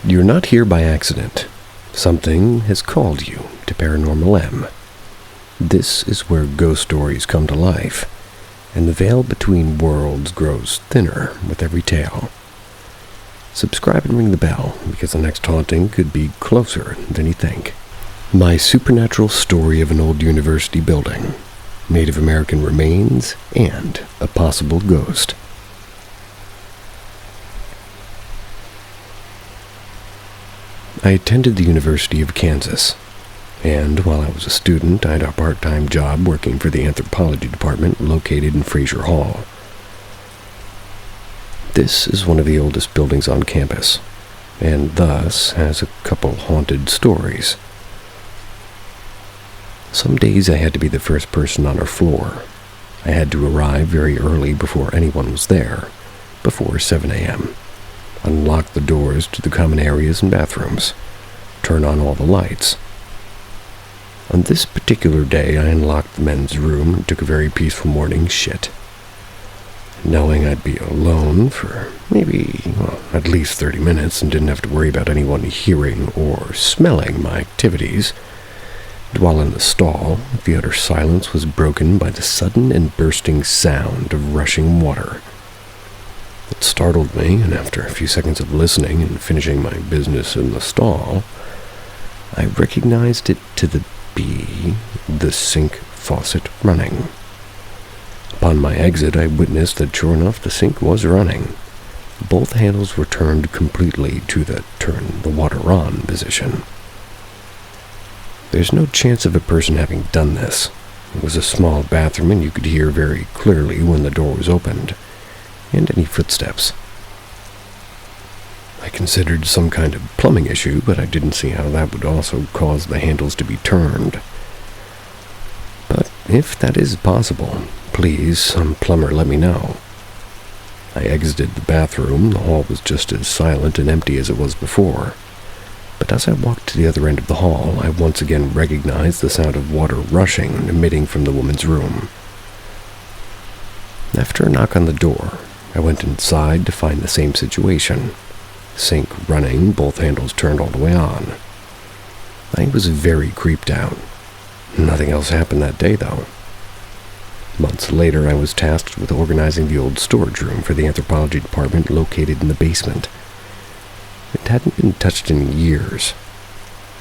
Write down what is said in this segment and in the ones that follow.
You're not here by accident. Something has called you to Paranormal M. This is where ghost stories come to life, and the veil between worlds grows thinner with every tale. Subscribe and ring the bell, because the next haunting could be closer than you think. My supernatural story of an old university building, Native American remains, and a possible ghost. I attended the University of Kansas, and while I was a student, I had a part-time job working for the anthropology department located in Fraser Hall. This is one of the oldest buildings on campus, and thus has a couple haunted stories. Some days I had to be the first person on our floor. I had to arrive very early before anyone was there, before 7 a.m., unlock the doors to the common areas and bathrooms, turn on all the lights. On this particular day, I unlocked the men's room and took a very peaceful morning shit. Knowing I'd be alone for at least 30 minutes and didn't have to worry about anyone hearing or smelling my activities, while in the stall, the utter silence was broken by the sudden and bursting sound of rushing water. It startled me, and after a few seconds of listening and finishing my business in the stall, I recognized it to be the sink faucet running. Upon my exit, I witnessed that sure enough the sink was running. Both handles were turned completely to the turn the water on position. There's no chance of a person having done this. It was a small bathroom, and you could hear very clearly when the door was opened, and any footsteps. I considered some kind of plumbing issue, but I didn't see how that would also cause the handles to be turned. But if that is possible, please, some plumber, let me know. I exited the bathroom. The hall was just as silent and empty as it was before. But as I walked to the other end of the hall, I once again recognized the sound of water rushing, emitting from the woman's room. After a knock on the door, I went inside to find the same situation. Sink running, both handles turned all the way on. I was very creeped out. Nothing else happened that day, though. Months later, I was tasked with organizing the old storage room for the anthropology department located in the basement. It hadn't been touched in years.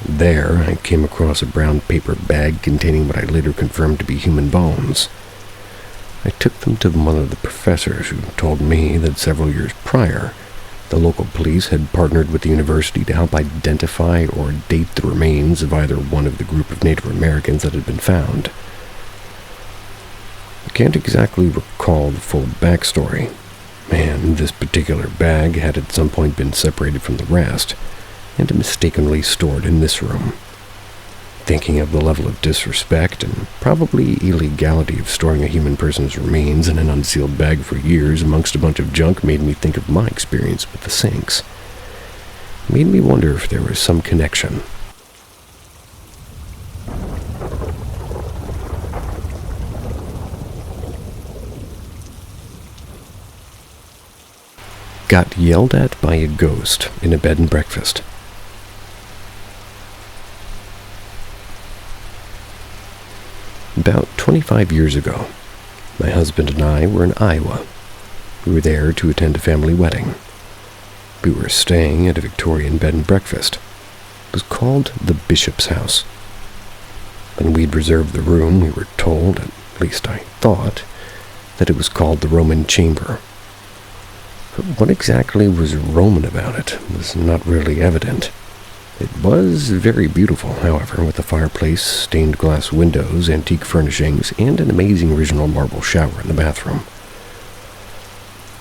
There, I came across a brown paper bag containing what I later confirmed to be human bones. I took them to one of the professors, who told me that several years prior, the local police had partnered with the university to help identify or date the remains of either one of the group of Native Americans that had been found. I can't exactly recall the full backstory, and this particular bag had at some point been separated from the rest and mistakenly stored in this room. Thinking of the level of disrespect and probably illegality of storing a human person's remains in an unsealed bag for years amongst a bunch of junk made me think of my experience with the sinks. It made me wonder if there was some connection. Got yelled at by a ghost in a bed and breakfast. About 25 years ago, my husband and I were in Iowa. We were there to attend a family wedding. We were staying at a Victorian bed and breakfast. It was called the Bishop's House. When we'd reserved the room, we were told, at least I thought, that it was called the Roman Chamber. But what exactly was Roman about it was not really evident. It was very beautiful, however, with a fireplace, stained glass windows, antique furnishings, and an amazing original marble shower in the bathroom.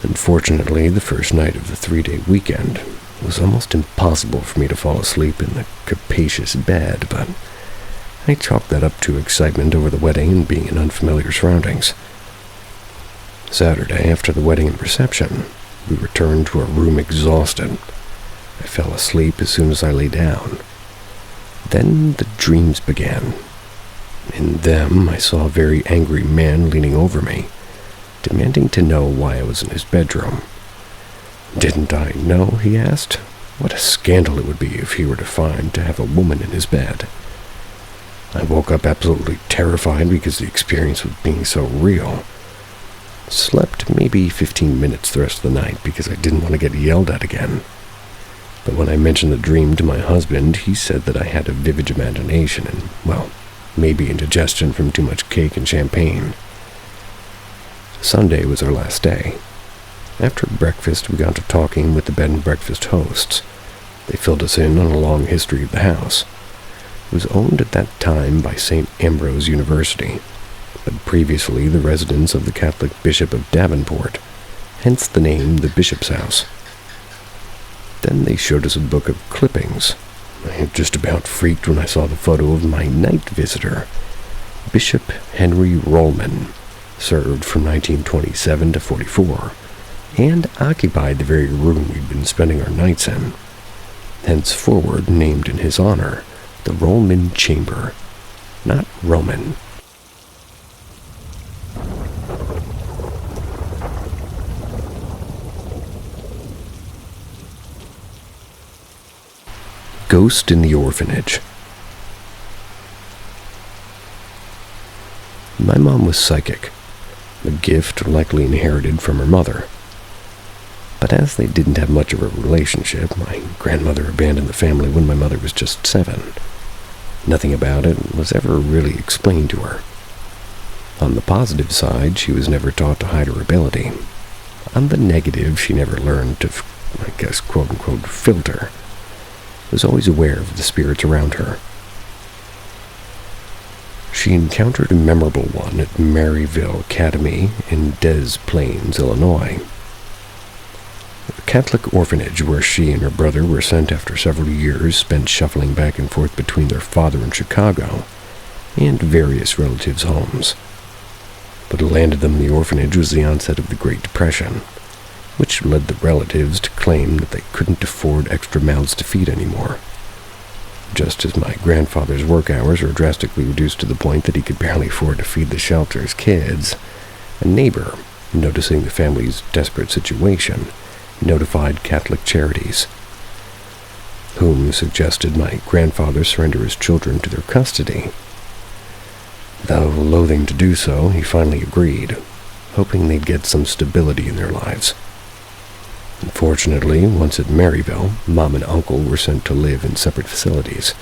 Unfortunately, the first night of the 3-day weekend, it was almost impossible for me to fall asleep in the capacious bed, but I chalked that up to excitement over the wedding and being in unfamiliar surroundings. Saturday, after the wedding and reception, we returned to our room exhausted. I fell asleep as soon as I lay down. Then the dreams began. In them, I saw a very angry man leaning over me, demanding to know why I was in his bedroom. "Didn't I know?" he asked. What a scandal it would be if he were to find to have a woman in his bed. I woke up absolutely terrified because the experience was being so real. Slept maybe 15 minutes the rest of the night because I didn't want to get yelled at again. But when I mentioned the dream to my husband, he said that I had a vivid imagination and, well, maybe indigestion from too much cake and champagne. Sunday was our last day. After breakfast, we got to talking with the bed and breakfast hosts. They filled us in on a long history of the house. It was owned at that time by St. Ambrose University, but previously the residence of the Catholic Bishop of Davenport, hence the name the Bishop's House. Then they showed us a book of clippings. I had just about freaked when I saw the photo of my night visitor, Bishop Henry Rollman, served from 1927 to 44, and occupied the very room we'd been spending our nights in, henceforward named in his honor, the Rollman Chamber, not Roman. Ghost in the Orphanage. My mom was psychic, a gift likely inherited from her mother. But as they didn't have much of a relationship, my grandmother abandoned the family when my mother was just 7. Nothing about it was ever really explained to her. On the positive side, she was never taught to hide her ability. On the negative, she never learned to, I guess, quote-unquote, filter. Was always aware of the spirits around her. She encountered a memorable one at Maryville Academy in Des Plaines, Illinois. A Catholic orphanage where she and her brother were sent after several years spent shuffling back and forth between their father in Chicago and various relatives' homes. What landed them in the orphanage was the onset of the Great Depression, which led the relatives to claim that they couldn't afford extra mouths to feed anymore. Just as my grandfather's work hours were drastically reduced to the point that he could barely afford to feed the shelter's kids, a neighbor, noticing the family's desperate situation, notified Catholic Charities, whom suggested my grandfather surrender his children to their custody. Though loathing to do so, he finally agreed, hoping they'd get some stability in their lives. Unfortunately, once at Maryville, Mom and Uncle were sent to live in separate facilities,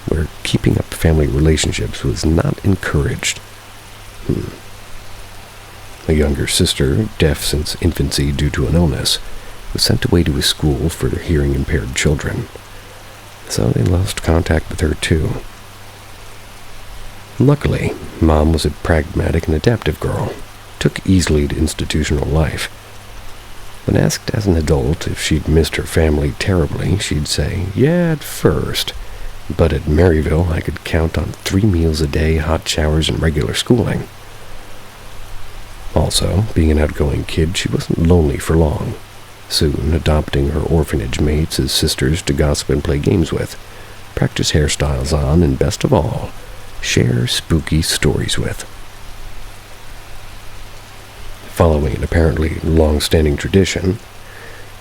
where keeping up family relationships was not encouraged. A younger sister, deaf since infancy due to an illness, was sent away to a school for their hearing-impaired children, so they lost contact with her too. Luckily, Mom was a pragmatic and adaptive girl, took easily to institutional life. When asked as an adult if she'd missed her family terribly, she'd say, "Yeah, at first, but at Maryville I could count on 3 meals a day, hot showers, and regular schooling." Also, being an outgoing kid, she wasn't lonely for long, soon adopting her orphanage mates as sisters to gossip and play games with, practice hairstyles on, and best of all, share spooky stories with. Following an apparently long-standing tradition,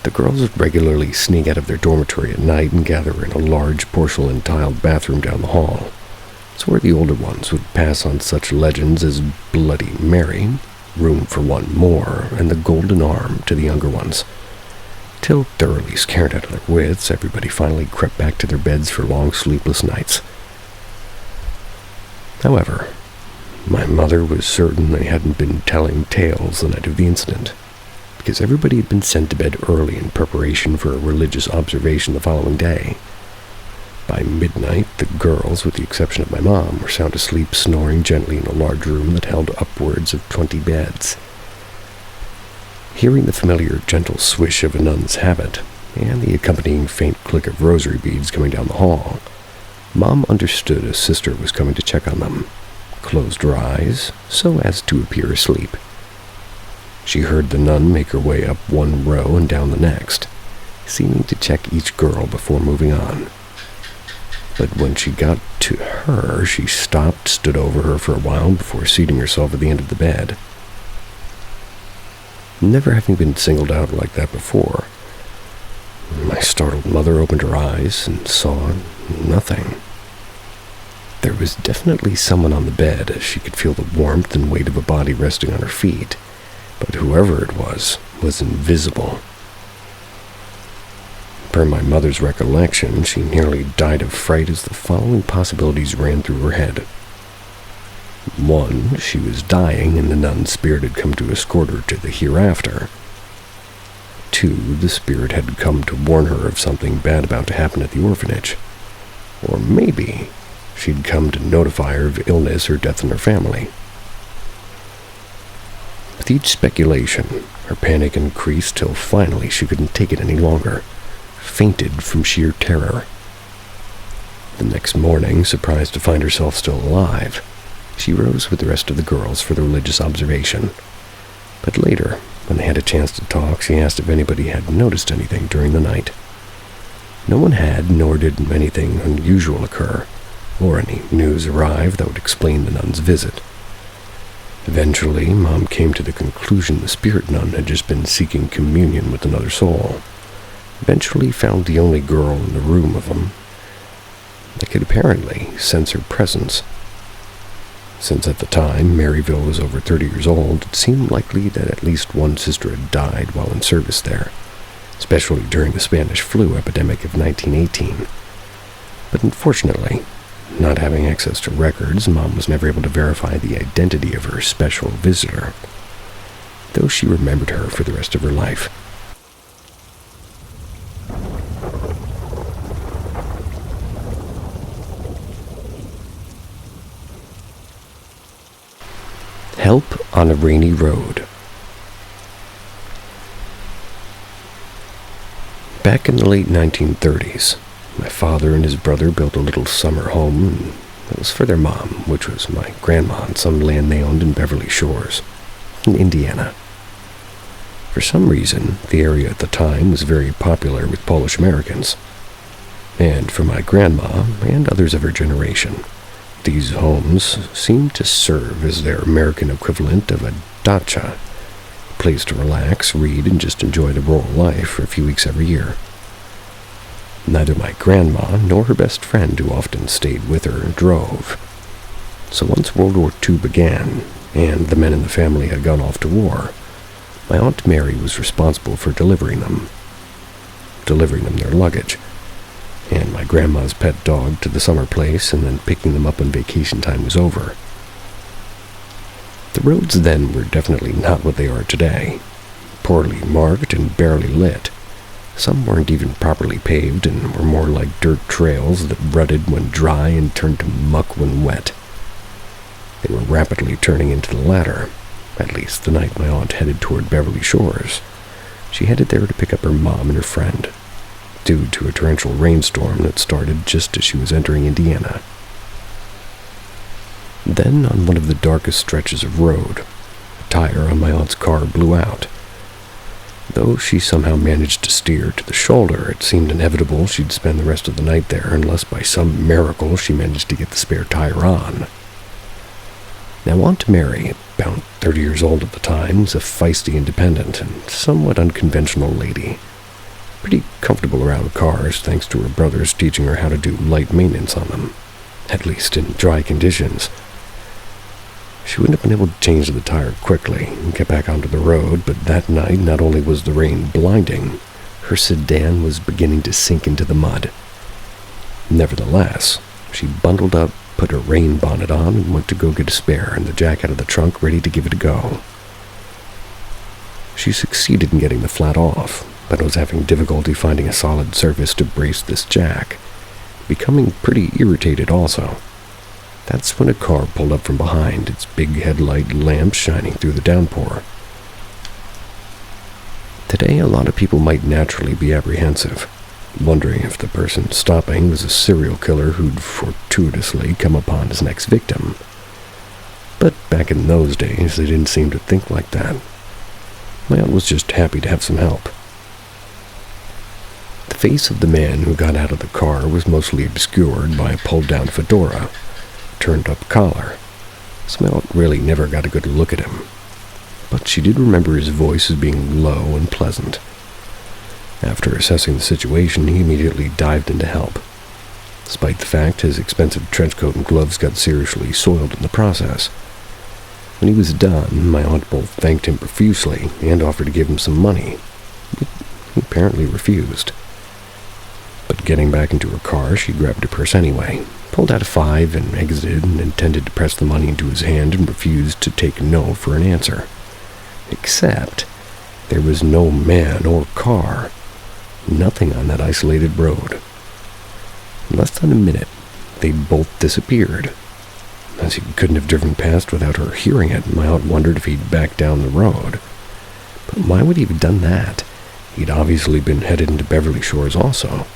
the girls would regularly sneak out of their dormitory at night and gather in a large porcelain-tiled bathroom down the hall. It's where the older ones would pass on such legends as Bloody Mary, Room for One More, and the Golden Arm to the younger ones. Till thoroughly scared out of their wits, everybody finally crept back to their beds for long sleepless nights. However, my mother was certain they hadn't been telling tales the night of the incident, because everybody had been sent to bed early in preparation for a religious observation the following day. By midnight, the girls, with the exception of my mom, were sound asleep, snoring gently in a large room that held upwards of 20 beds. Hearing the familiar gentle swish of a nun's habit, and the accompanying faint click of rosary beads coming down the hall, Mom understood a sister was coming to check on them, closed her eyes so as to appear asleep. She heard the nun make her way up one row and down the next, seeming to check each girl before moving on. But when she got to her, she stopped, stood over her for a while before seating herself at the end of the bed. Never having been singled out like that before, my My startled mother opened her eyes and saw nothing. There was definitely someone on the bed, as she could feel the warmth and weight of a body resting on her feet, but whoever it was invisible. Per my mother's recollection, she nearly died of fright as the following possibilities ran through her head. 1, she was dying and the nun spirit had come to escort her to the hereafter. 2, the spirit had come to warn her of something bad about to happen at the orphanage. Or maybe she'd come to notify her of illness or death in her family. With each speculation, her panic increased till finally she couldn't take it any longer, fainted from sheer terror. The next morning, surprised to find herself still alive, she rose with the rest of the girls for the religious observation. But later, when they had a chance to talk, she asked if anybody had noticed anything during the night. No one had, nor did anything unusual occur, or any news arrive that would explain the nun's visit. Eventually, Mom came to the conclusion the spirit nun had just been seeking communion with another soul. Eventually found the only girl in the room of them that could apparently sense her presence. Since at the time Maryville was over 30 years old, it seemed likely that at least one sister had died while in service there, especially during the Spanish flu epidemic of 1918. But unfortunately, not having access to records, Mom was never able to verify the identity of her special visitor, though she remembered her for the rest of her life. Help on a rainy road. Back in the late 1930s, my father and his brother built a little summer home, and it was for their mom, which was my grandma, on some land they owned in Beverly Shores, in Indiana. For some reason, the area at the time was very popular with Polish Americans, and for my grandma and others of her generation, these homes seemed to serve as their American equivalent of a dacha, a place to relax, read, and just enjoy the rural life for a few weeks every year. Neither my grandma nor her best friend, who often stayed with her, drove. So once World War II began, and the men in the family had gone off to war, my Aunt Mary was responsible for delivering them their luggage, and my grandma's pet dog to the summer place, and then picking them up when vacation time was over. The roads then were definitely not what they are today, poorly marked and barely lit. Some weren't even properly paved and were more like dirt trails that rutted when dry and turned to muck when wet. They were rapidly turning into the latter, at least the night my aunt headed toward Beverly Shores. She headed there to pick up her mom and her friend, due to a torrential rainstorm that started just as she was entering Indiana. Then, on one of the darkest stretches of road, a tire on my aunt's car blew out. Though she somehow managed to steer to the shoulder, it seemed inevitable she'd spend the rest of the night there unless by some miracle she managed to get the spare tire on. Now, Aunt Mary, about 30 years old at the time, was a feisty, independent, and somewhat unconventional lady. Pretty comfortable around cars, thanks to her brothers teaching her how to do light maintenance on them, at least in dry conditions. She wouldn't have been able to change the tire quickly and get back onto the road, but that night not only was the rain blinding, her sedan was beginning to sink into the mud. Nevertheless, she bundled up, put her rain bonnet on, and went to go get a spare and the jack out of the trunk ready to give it a go. She succeeded in getting the flat off, but was having difficulty finding a solid surface to brace this jack, becoming pretty irritated also. That's when a car pulled up from behind, its big headlight lamps shining through the downpour. Today, a lot of people might naturally be apprehensive, wondering if the person stopping was a serial killer who'd fortuitously come upon his next victim. But back in those days, they didn't seem to think like that. My aunt was just happy to have some help. The face of the man who got out of the car was mostly obscured by a pulled-down fedora, turned-up collar, so my aunt really never got a good look at him. But she did remember his voice as being low and pleasant. After assessing the situation, he immediately dived in to help, despite the fact his expensive trench coat and gloves got seriously soiled in the process. When he was done, my aunt both thanked him profusely and offered to give him some money, but he apparently refused. But getting back into her car, she grabbed her purse anyway, pulled out a $5 and exited, and intended to press the money into his hand and refused to take no for an answer. Except there was no man or car. Nothing on that isolated road. In less than a minute, they'd both disappeared. As he couldn't have driven past without her hearing it, my aunt wondered if he'd back down the road. But why would he have done that? He'd obviously been headed into Beverly Shores also.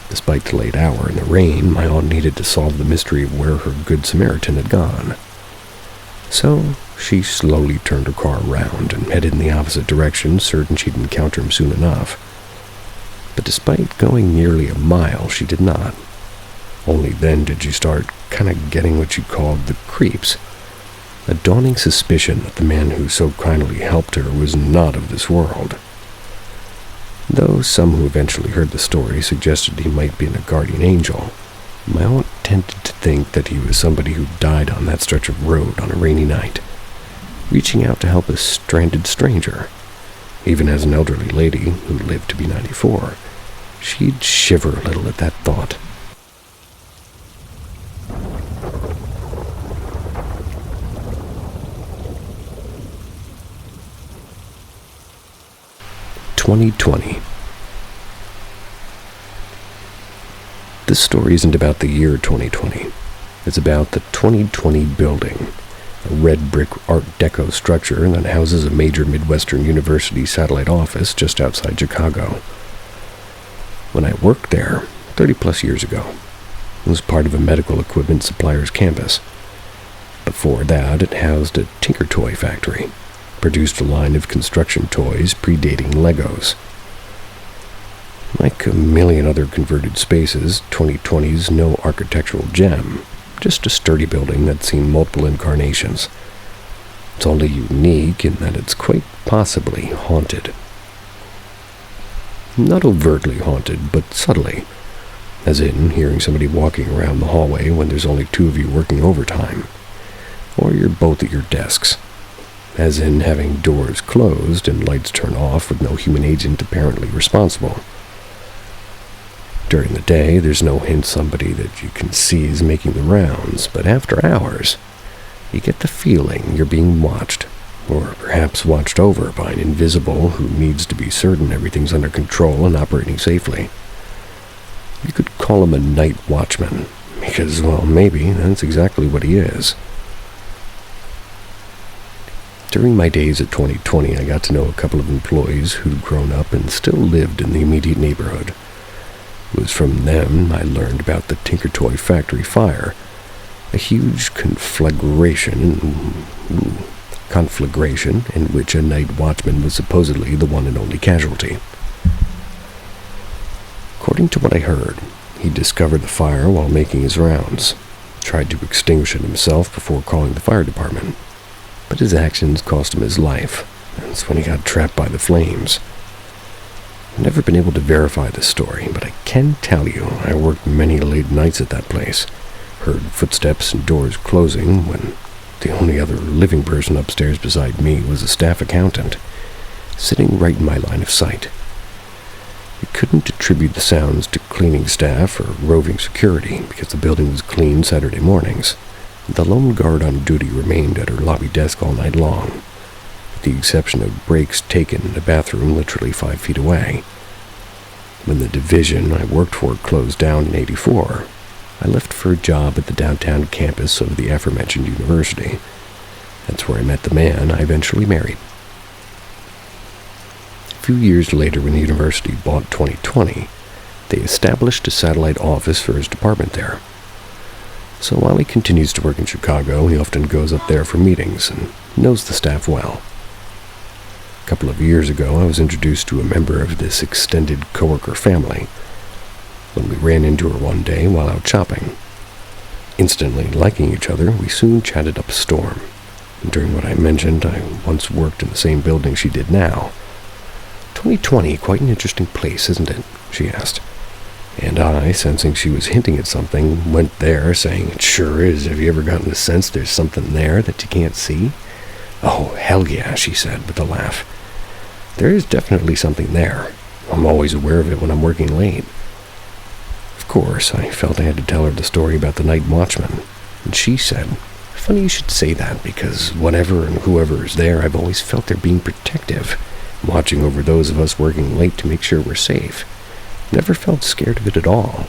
Despite the late hour and the rain, my aunt needed to solve the mystery of where her Good Samaritan had gone. So she slowly turned her car around and headed in the opposite direction, certain she'd encounter him soon enough. But despite going nearly a mile, she did not. Only then did she start kind of getting what she called the creeps. A dawning suspicion that the man who so kindly helped her was not of this world. Though some who eventually heard the story suggested he might be a guardian angel, my aunt tended to think that he was somebody who died on that stretch of road on a rainy night, reaching out to help a stranded stranger. Even as an elderly lady who lived to be 94, she'd shiver a little at that thought. "2020. This story isn't about the year 2020. It's about the 2020 building, a red brick Art Deco structure that houses a major Midwestern University satellite office just outside Chicago. When I worked there 30-plus years ago, it was part of a medical equipment supplier's campus. Before that, it housed a Tinker Toy factory, produced a line of construction toys predating Legos. Like a million other converted spaces, 2020's no architectural gem, just a sturdy building that's seen multiple incarnations. It's only unique in that it's quite possibly haunted. Not overtly haunted, but subtly, as in hearing somebody walking around the hallway when there's only two of you working overtime, or you're both at your desks. As in having doors closed and lights turned off with no human agent apparently responsible. During the day, there's no hint somebody that you can see is making the rounds, but after hours, you get the feeling you're being watched, or perhaps watched over by an invisible who needs to be certain everything's under control and operating safely. You could call him a night watchman, because, well, maybe that's exactly what he is. During my days at 2020, I got to know a couple of employees who'd grown up and still lived in the immediate neighborhood. It was from them I learned about the Tinker Toy factory fire, a huge conflagration in which a night watchman was supposedly the one and only casualty. According to what I heard, he discovered the fire while making his rounds, tried to extinguish it himself before calling the fire department. But his actions cost him his life. That's when he got trapped by the flames. I've never been able to verify this story, but I can tell you I worked many late nights at that place, heard footsteps and doors closing when the only other living person upstairs beside me was a staff accountant, sitting right in my line of sight. We couldn't attribute the sounds to cleaning staff or roving security because the building was cleaned Saturday mornings. The lone guard on duty remained at her lobby desk all night long, with the exception of breaks taken in a bathroom literally 5 feet away. When the division I worked for closed down in '84, I left for a job at the downtown campus of the aforementioned university. That's where I met the man I eventually married. A few years later, when the university bought 2020, they established a satellite office for his department there. So while he continues to work in Chicago, he often goes up there for meetings and knows the staff well. A couple of years ago, I was introduced to a member of this extended coworker family when we ran into her one day while out shopping. Instantly liking each other, we soon chatted up a storm. And during what I mentioned, I once worked in the same building she did now. 2020, quite an interesting place, isn't it? She asked. And I, sensing she was hinting at something, went there, saying, "It sure is. Have you ever gotten the sense there's something there that you can't see?" "Oh, hell yeah," she said with a laugh. "There is definitely something there. I'm always aware of it when I'm working late." Of course, I felt I had to tell her the story about the night watchman, and she said, "Funny you should say that, because whatever and whoever is there, I've always felt they're being protective, watching over those of us working late to make sure we're safe. Never felt scared of it at all."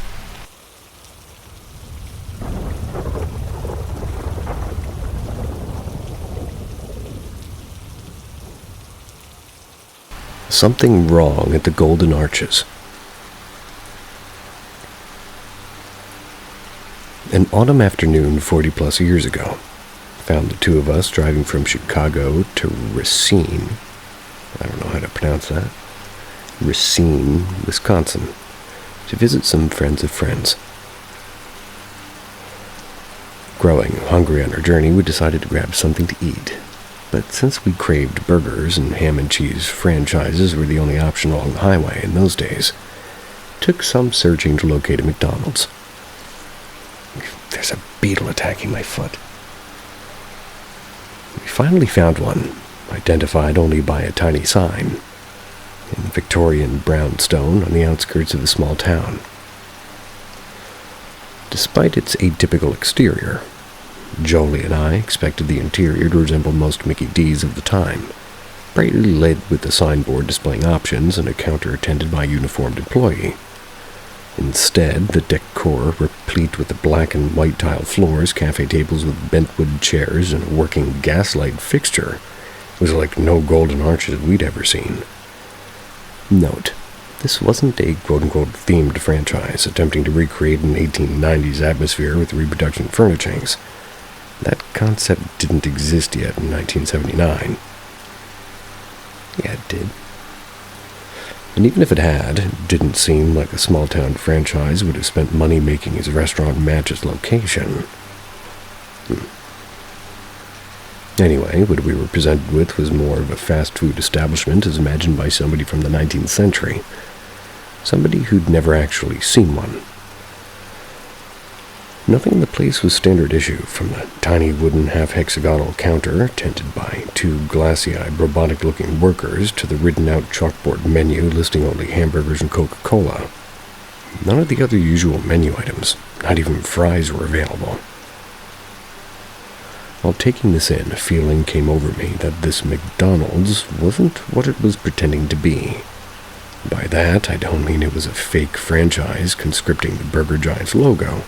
Something wrong at the Golden Arches. An autumn afternoon 40-plus years ago found the two of us driving from Chicago to Racine. I don't know how to pronounce that. Racine, Wisconsin, to visit some friends of friends. Growing hungry on our journey, we decided to grab something to eat. But since we craved burgers and ham and cheese franchises were the only option along the highway in those days, it took some searching to locate a McDonald's. There's a beetle attacking my foot. We finally found one, identified only by a tiny sign, in Victorian brownstone on the outskirts of the small town. Despite its atypical exterior, Jolie and I expected the interior to resemble most Mickey D's of the time, brightly lit with the signboard displaying options and a counter attended by a uniformed employee. Instead, the decor, replete with the black and white tile floors, cafe tables with bent wood chairs, and a working gaslight fixture, was like no Golden Arches we'd ever seen. Note, this wasn't a quote-unquote themed franchise attempting to recreate an 1890s atmosphere with reproduction furnishings. That concept didn't exist yet in 1979. Yeah, it did. And even if it had, it didn't seem like a small-town franchise would have spent money making his restaurant match its location. Anyway, what we were presented with was more of a fast food establishment as imagined by somebody from the 19th century. Somebody who'd never actually seen one. Nothing in the place was standard issue, from the tiny wooden half-hexagonal counter, tended by two glassy-eyed robotic-looking workers, to the written-out chalkboard menu listing only hamburgers and Coca-Cola. None of the other usual menu items, not even fries, were available. While taking this in, a feeling came over me that this McDonald's wasn't what it was pretending to be. By that, I don't mean it was a fake franchise conscripting the Burger Giant's logo,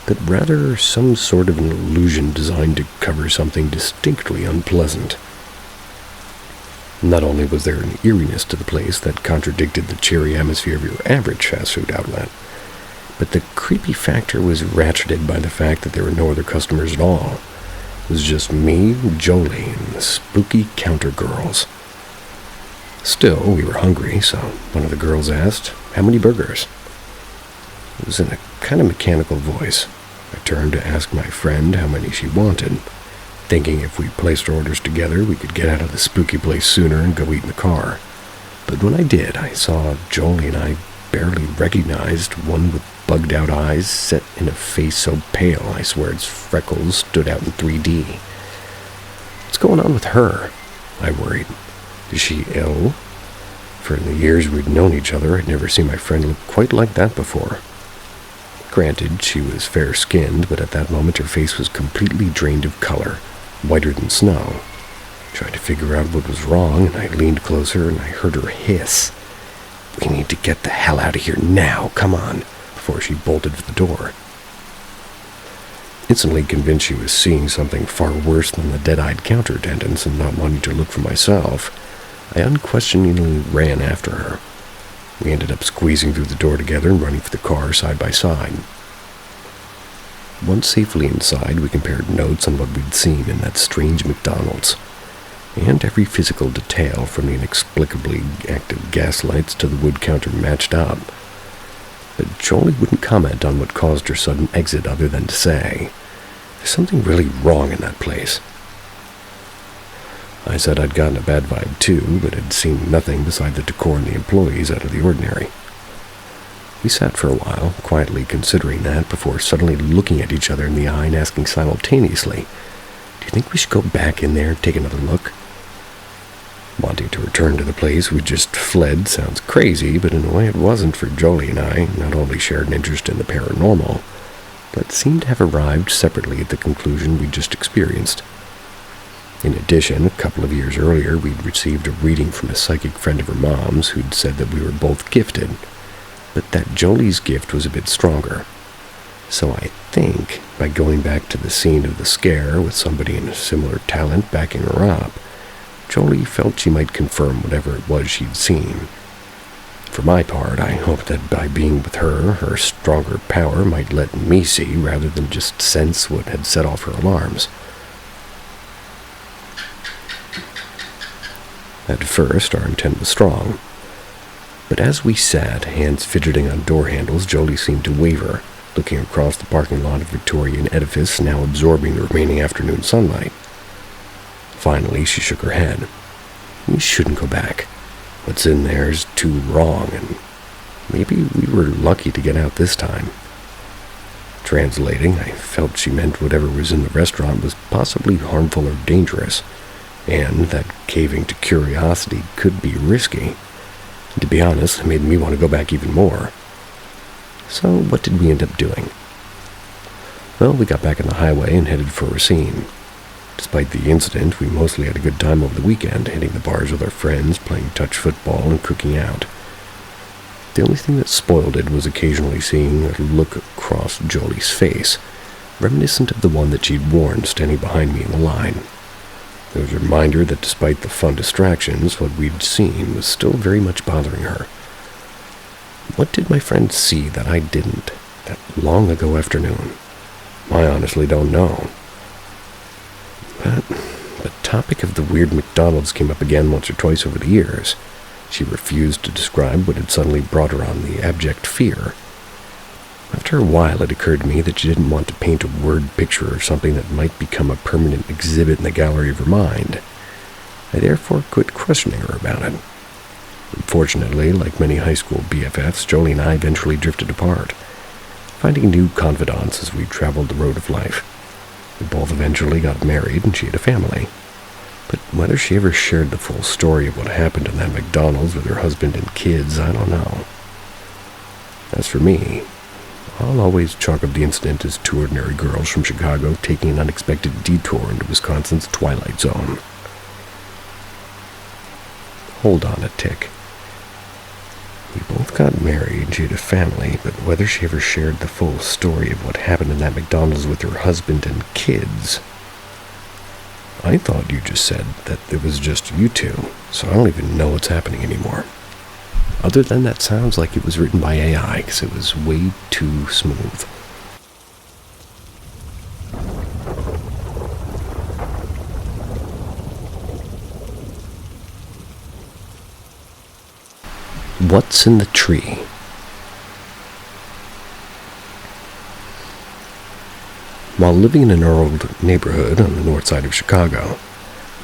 but rather some sort of an illusion designed to cover something distinctly unpleasant. Not only was there an eeriness to the place that contradicted the cheery atmosphere of your average fast food outlet, but the creepy factor was ratcheted by the fact that there were no other customers at all. It was just me, Jolie, and the spooky counter girls. Still, we were hungry, so one of the girls asked, "How many burgers?" It was in a kind of mechanical voice. I turned to ask my friend how many she wanted, thinking if we placed our orders together, we could get out of the spooky place sooner and go eat in the car. But when I did, I saw Jolie and I barely recognized, one with bugged-out eyes set in a face so pale I swear its freckles stood out in 3D. What's going on with her? I worried. Is she ill? For in the years we'd known each other, I'd never seen my friend look quite like that before. Granted, she was fair-skinned, but at that moment her face was completely drained of color, whiter than snow. I tried to figure out what was wrong, and I leaned closer and I heard her hiss. "We need to get the hell out of here now, come on," before she bolted for the door. Instantly convinced she was seeing something far worse than the dead-eyed counter attendants and not wanting to look for myself, I unquestioningly ran after her. We ended up squeezing through the door together and running for the car side by side. Once safely inside, we compared notes on what we'd seen in that strange McDonald's, and every physical detail from the inexplicably active gaslights to the wood counter matched up. But Jolie wouldn't comment on what caused her sudden exit other than to say, "There's something really wrong in that place." I said I'd gotten a bad vibe too, but had seen nothing beside the decor and the employees out of the ordinary. We sat for a while, quietly considering that, before suddenly looking at each other in the eye and asking simultaneously, "Do you think we should go back in there and take another look?" Wanting to return to the place we just fled sounds crazy, but in a way it wasn't, for Jolie and I not only shared an interest in the paranormal, but seemed to have arrived separately at the conclusion we'd just experienced. In addition, a couple of years earlier, we'd received a reading from a psychic friend of her mom's who'd said that we were both gifted, but that Jolie's gift was a bit stronger. So I think, by going back to the scene of the scare with somebody in a similar talent backing her up, Jolie felt she might confirm whatever it was she'd seen. For my part, I hoped that by being with her, her stronger power might let me see rather than just sense what had set off her alarms. At first, our intent was strong, but as we sat, hands fidgeting on door handles, Jolie seemed to waver, looking across the parking lot of Victorian edifice now absorbing the remaining afternoon sunlight. Finally, she shook her head. "We shouldn't go back. What's in there is too wrong, and maybe we were lucky to get out this time." Translating, I felt she meant whatever was in the restaurant was possibly harmful or dangerous, and that caving to curiosity could be risky. And to be honest, it made me want to go back even more. So what did we end up doing? Well, we got back on the highway and headed for Racine. Despite the incident, we mostly had a good time over the weekend, hitting the bars with our friends, playing touch football, and cooking out. The only thing that spoiled it was occasionally seeing a look across Jolie's face, reminiscent of the one that she'd worn standing behind me in the line. It was a reminder that despite the fun distractions, what we'd seen was still very much bothering her. What did my friend see that I didn't, that long ago afternoon? I honestly don't know. But the topic of the weird McDonald's came up again once or twice over the years. She refused to describe what had suddenly brought her on the abject fear. After a while, it occurred to me that she didn't want to paint a word picture of something that might become a permanent exhibit in the gallery of her mind. I therefore quit questioning her about it. Unfortunately, like many high school BFFs, Jolie and I eventually drifted apart, finding new confidants as we traveled the road of life. We both eventually got married, and she had a family. But whether she ever shared the full story of what happened in that McDonald's with her husband and kids, I don't know. As for me, I'll always chalk up the incident as two ordinary girls from Chicago taking an unexpected detour into Wisconsin's Twilight Zone. Hold on a tick. We both got married, she had a family, but whether she ever shared the full story of what happened in that McDonald's with her husband and kids. I thought you just said that it was just you two, so I don't even know what's happening anymore. Other than that sounds like it was written by AI, because it was way too smooth. What's in the tree? While living in an old neighborhood on the north side of Chicago,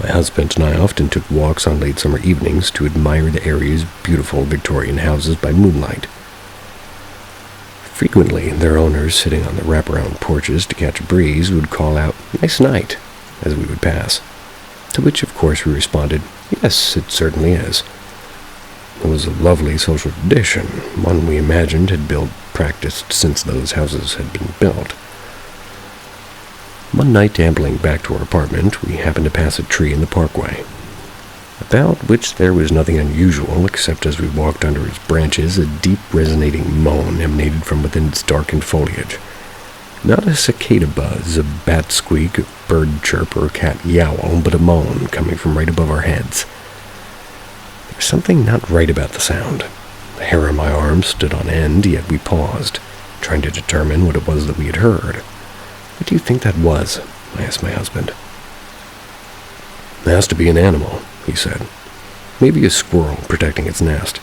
my husband and I often took walks on late summer evenings to admire the area's beautiful Victorian houses by moonlight. Frequently, their owners, sitting on the wraparound porches to catch a breeze, would call out, "Nice night," as we would pass, to which of course we responded, "Yes, it certainly is." It was a lovely social tradition, one we imagined had been practiced since those houses had been built. One night, ambling back to our apartment, we happened to pass a tree in the parkway, about which there was nothing unusual, except as we walked under its branches, a deep resonating moan emanated from within its darkened foliage. Not a cicada buzz, a bat squeak, a bird chirp, or a cat yowl, but a moan coming from right above our heads. There was something not right about the sound. The hair on my arm stood on end, yet we paused, trying to determine what it was that we had heard. "What do you think that was?" I asked my husband. "It has to be an animal," he said. "Maybe a squirrel protecting its nest."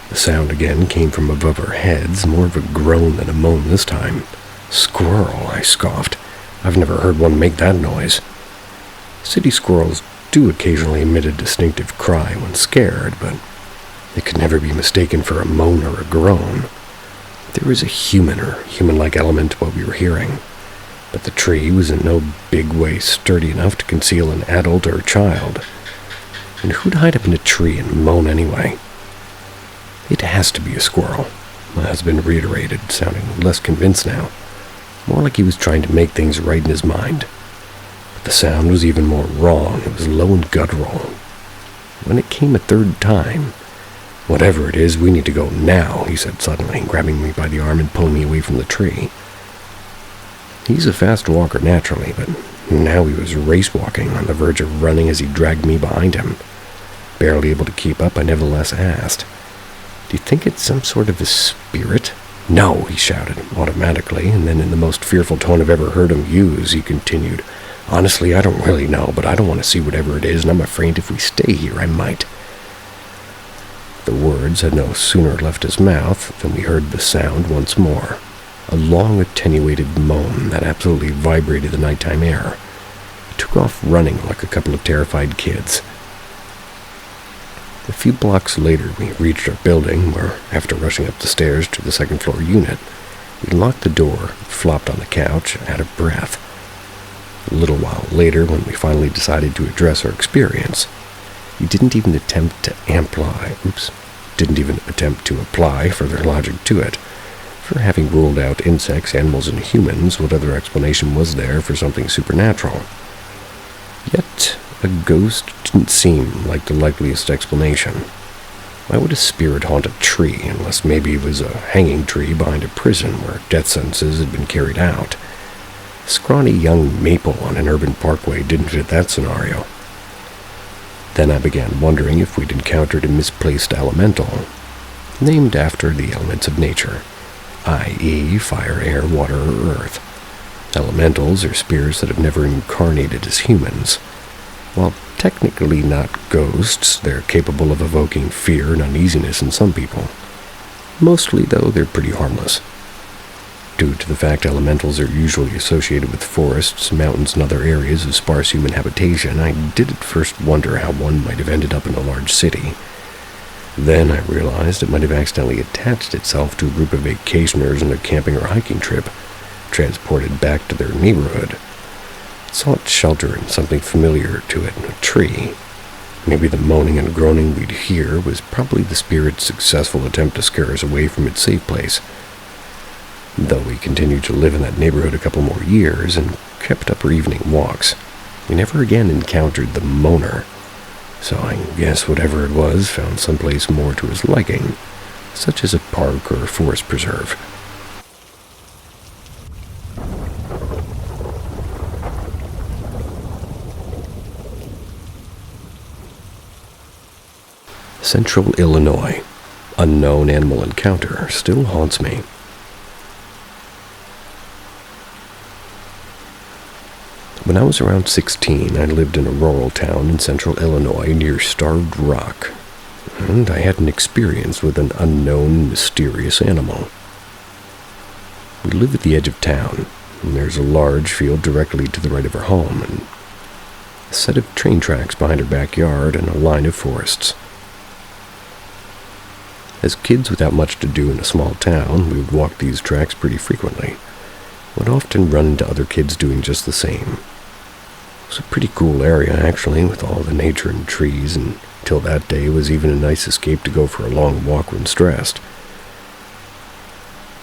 The sound again came from above our heads, more of a groan than a moan this time. "Squirrel," I scoffed. "I've never heard one make that noise." "City squirrels do occasionally emit a distinctive cry when scared, but it could never be mistaken for a moan or a groan. There was a human or human-like element to what we were hearing, but the tree was in no big way sturdy enough to conceal an adult or a child. And who'd hide up in a tree and moan anyway? It has to be a squirrel, my husband reiterated, sounding less convinced now, more like he was trying to make things right in his mind. But the sound was even more wrong. It was low and guttural. When it came a third time, "Whatever it is, we need to go now," he said suddenly, grabbing me by the arm and pulling me away from the tree. He's a fast walker naturally, but now he was race-walking, on the verge of running as he dragged me behind him. Barely able to keep up, I nevertheless asked, "Do you think it's some sort of a spirit?" "No," he shouted, automatically, and then in the most fearful tone I've ever heard him use, he continued, "Honestly, I don't really know, but I don't want to see whatever it is, and I'm afraid if we stay here, I might." The words had no sooner left his mouth than we heard the sound once more, a long, attenuated moan that absolutely vibrated the nighttime air. We took off running like a couple of terrified kids. A few blocks later, we reached our building, where, after rushing up the stairs to the second-floor unit, we locked the door, flopped on the couch, out of breath. A little while later, when we finally decided to address our experience, we didn't even attempt to apply further logic to it. For having ruled out insects, animals, and humans, what other explanation was there for something supernatural? Yet, a ghost didn't seem like the likeliest explanation. Why would a spirit haunt a tree, unless maybe it was a hanging tree behind a prison where death sentences had been carried out? A scrawny young maple on an urban parkway didn't fit that scenario. Then I began wondering if we'd encountered a misplaced elemental, named after the elements of nature, i.e. fire, air, water, or earth. Elementals are spirits that have never incarnated as humans. While technically not ghosts, they're capable of evoking fear and uneasiness in some people. Mostly, though, they're pretty harmless. Due to the fact elementals are usually associated with forests, mountains, and other areas of sparse human habitation, I did at first wonder how one might have ended up in a large city. Then I realized it might have accidentally attached itself to a group of vacationers on a camping or hiking trip, transported back to their neighborhood. It sought shelter in something familiar to it, a tree. Maybe the moaning and groaning we'd hear was probably the spirit's successful attempt to scare us away from its safe place. Though we continued to live in that neighborhood a couple more years and kept up our evening walks, we never again encountered the moaner. So I guess whatever it was found someplace more to his liking, such as a park or a forest preserve. Central Illinois. Unknown animal encounter still haunts me. When I was around 16, I lived in a rural town in central Illinois near Starved Rock, and I had an experience with an unknown, mysterious animal. We live at the edge of town, and there's a large field directly to the right of our home, and a set of train tracks behind our backyard, and a line of forests. As kids without much to do in a small town, we would walk these tracks pretty frequently. Would often run into other kids doing just the same. It was a pretty cool area, actually, with all the nature and trees, and till that day it was even a nice escape to go for a long walk when stressed.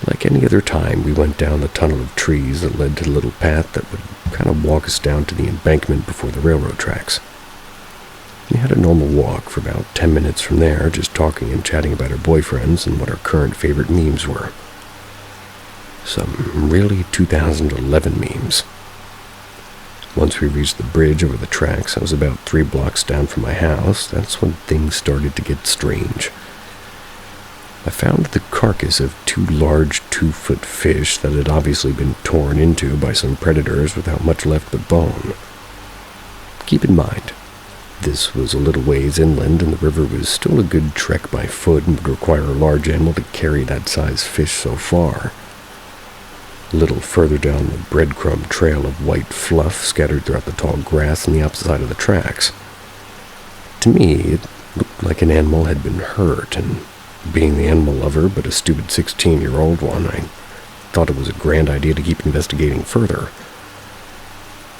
Like any other time, we went down the tunnel of trees that led to the little path that would kind of walk us down to the embankment before the railroad tracks. We had a normal walk for about 10 minutes from there, just talking and chatting about our boyfriends and what our current favorite memes were. Some really 2011 memes. Once we reached the bridge over the tracks, I was about 3 blocks down from my house. That's when things started to get strange. I found the carcass of 2 large 2-foot fish that had obviously been torn into by some predators without much left but bone. Keep in mind, this was a little ways inland, and the river was still a good trek by foot and would require a large animal to carry that size fish so far. A little further down the breadcrumb trail of white fluff scattered throughout the tall grass on the opposite side of the tracks. To me, it looked like an animal had been hurt, and being the animal lover but a stupid 16-year-old one, I thought it was a grand idea to keep investigating further.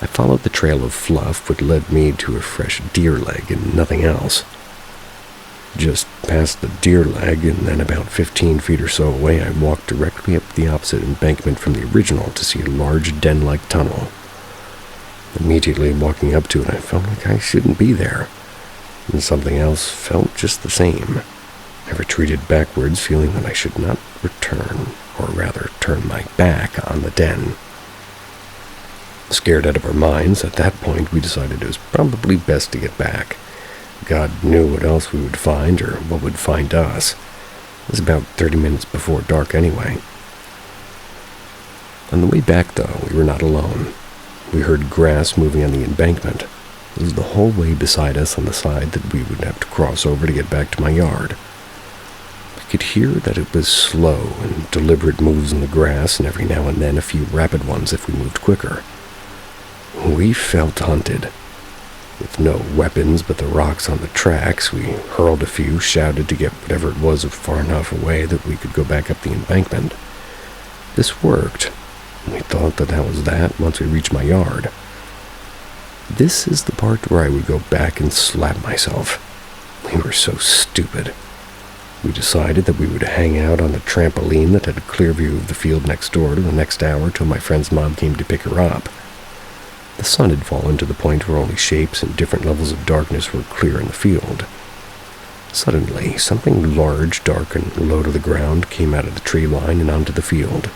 I followed the trail of fluff which led me to a fresh deer leg and nothing else. Just past the deer leg, and then about 15 feet or so away, I walked directly up the opposite embankment from the original to see a large den-like tunnel. Immediately walking up to it, I felt like I shouldn't be there, and something else felt just the same. I retreated backwards, feeling that I should not return, or rather turn my back on the den. Scared out of our minds, at that point we decided it was probably best to get back. God knew what else we would find, or what would find us. It was about 30 minutes before dark anyway. On the way back, though, we were not alone. We heard grass moving on the embankment. It was the whole way beside us on the side that we would have to cross over to get back to my yard. We could hear that it was slow and deliberate moves in the grass, and every now and then a few rapid ones if we moved quicker. We felt hunted. With no weapons but the rocks on the tracks, we hurled a few, shouted to get whatever it was far enough away that we could go back up the embankment. This worked. We thought that was that once we reached my yard. This is the part where I would go back and slap myself. We were so stupid. We decided that we would hang out on the trampoline that had a clear view of the field next door to the next hour till my friend's mom came to pick her up. The sun had fallen to the point where only shapes and different levels of darkness were clear in the field. Suddenly, something large, dark, and low to the ground came out of the tree line and onto the field.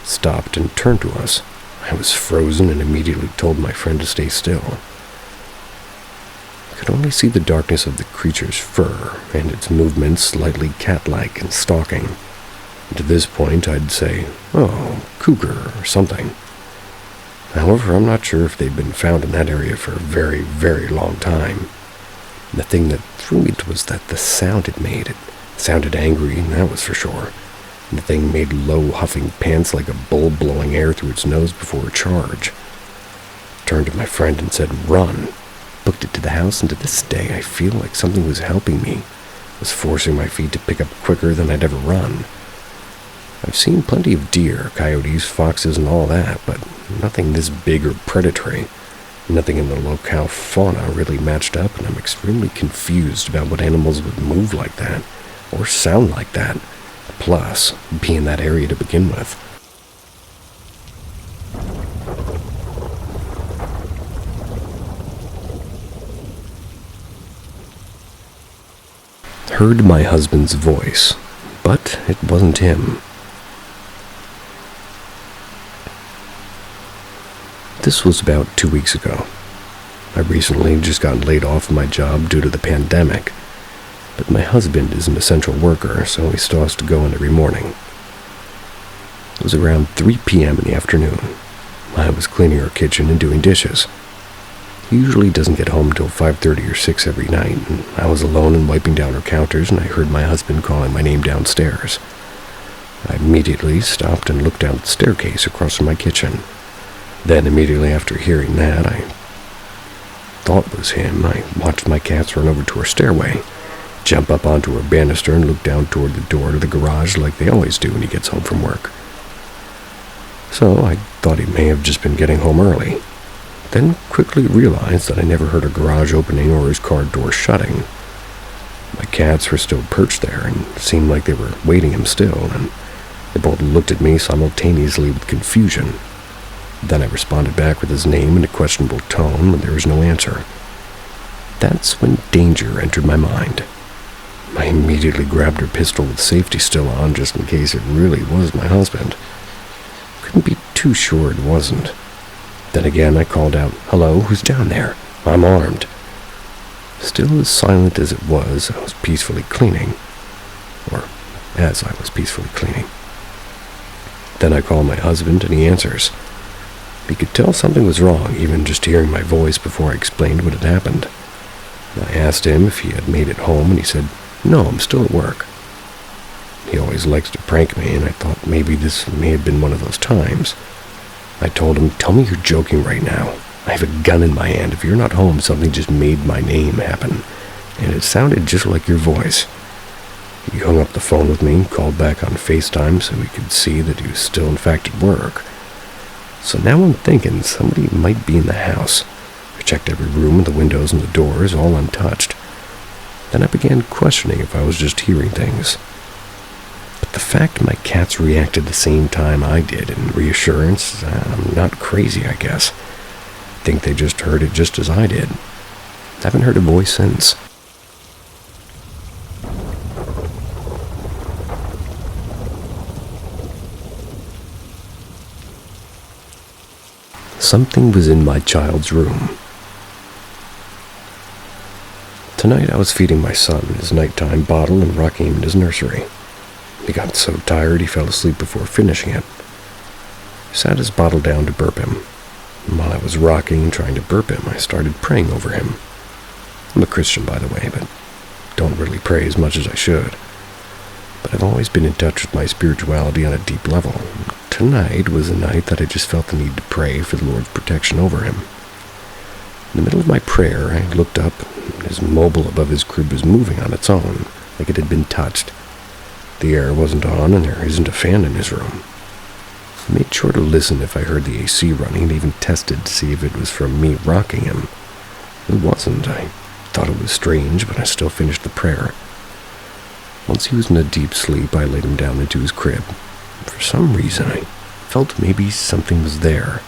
Stopped and turned to us. I was frozen and immediately told my friend to stay still. I could only see the darkness of the creature's fur and its movements slightly cat-like and stalking. And to this point, I'd say, oh, cougar or something. However, I'm not sure if they'd been found in that area for a very, very long time. The thing that threw me was that the sound it made. It sounded angry, and that was for sure. And the thing made low, huffing pants like a bull blowing air through its nose before a charge. Turned to my friend and said, run. Booked it to the house, and to this day I feel like something was helping me. Was forcing my feet to pick up quicker than I'd ever run. I've seen plenty of deer, coyotes, foxes, and all that, but nothing this big or predatory. Nothing in the locale fauna really matched up, and I'm extremely confused about what animals would move like that, or sound like that, plus be in that area to begin with. Heard my husband's voice, but it wasn't him. This was about 2 weeks ago. I recently just got laid off my job due to the pandemic, but my husband is an essential worker, so he still has to go in every morning. It was around 3 p.m. in the afternoon. I was cleaning our kitchen and doing dishes. He usually doesn't get home until 5:30 or 6 every night, and I was alone and wiping down our counters, and I heard my husband calling my name downstairs. I immediately stopped and looked down the staircase across from my kitchen. Then, immediately after hearing that, I thought it was him. I watched my cats run over to our stairway, jump up onto our banister, and look down toward the door to the garage like they always do when he gets home from work. So I thought he may have just been getting home early. Then quickly realized that I never heard a garage opening or his car door shutting. My cats were still perched there and seemed like they were waiting him still, and they both looked at me simultaneously with confusion. Then I responded back with his name in a questionable tone, but there was no answer. That's when danger entered my mind. I immediately grabbed her pistol with safety still on, just in case it really was my husband. Couldn't be too sure it wasn't. Then again I called out, "Hello, who's down there? I'm armed." Still as silent as it was, I was peacefully cleaning. Or as I was peacefully cleaning. Then I call my husband and he answers. He could tell something was wrong, even just hearing my voice before I explained what had happened. I asked him if he had made it home, and he said, "No, I'm still at work." He always likes to prank me, and I thought maybe this may have been one of those times. I told him, "Tell me you're joking right now. I have a gun in my hand. If you're not home, something just made my name happen. and it sounded just like your voice. He hung up the phone with me, called back on FaceTime so we could see that he was still in fact at work. So now I'm thinking somebody might be in the house. I checked every room and the windows and the doors, all untouched. Then I began questioning if I was just hearing things. But the fact my cats reacted the same time I did in reassurance, I'm not crazy, I guess. I think they just heard it just as I did. Haven't heard a voice since. Something was in my child's room. Tonight I was feeding my son his nighttime bottle and rocking him in his nursery. He got so tired he fell asleep before finishing it. I sat his bottle down to burp him. And while I was rocking and trying to burp him, I started praying over him. I'm a Christian, by the way, but don't really pray as much as I should. But I've always been in touch with my spirituality on a deep level. Tonight was a night that I just felt the need to pray for the Lord's protection over him. In the middle of my prayer, I looked up, and his mobile above his crib was moving on its own, like it had been touched. The air wasn't on, and there isn't a fan in his room. I made sure to listen if I heard the AC running, and even tested to see if it was from me rocking him. It wasn't. I thought it was strange, but I still finished the prayer. Once he was in a deep sleep, I laid him down into his crib. For some reason, I felt maybe something was there,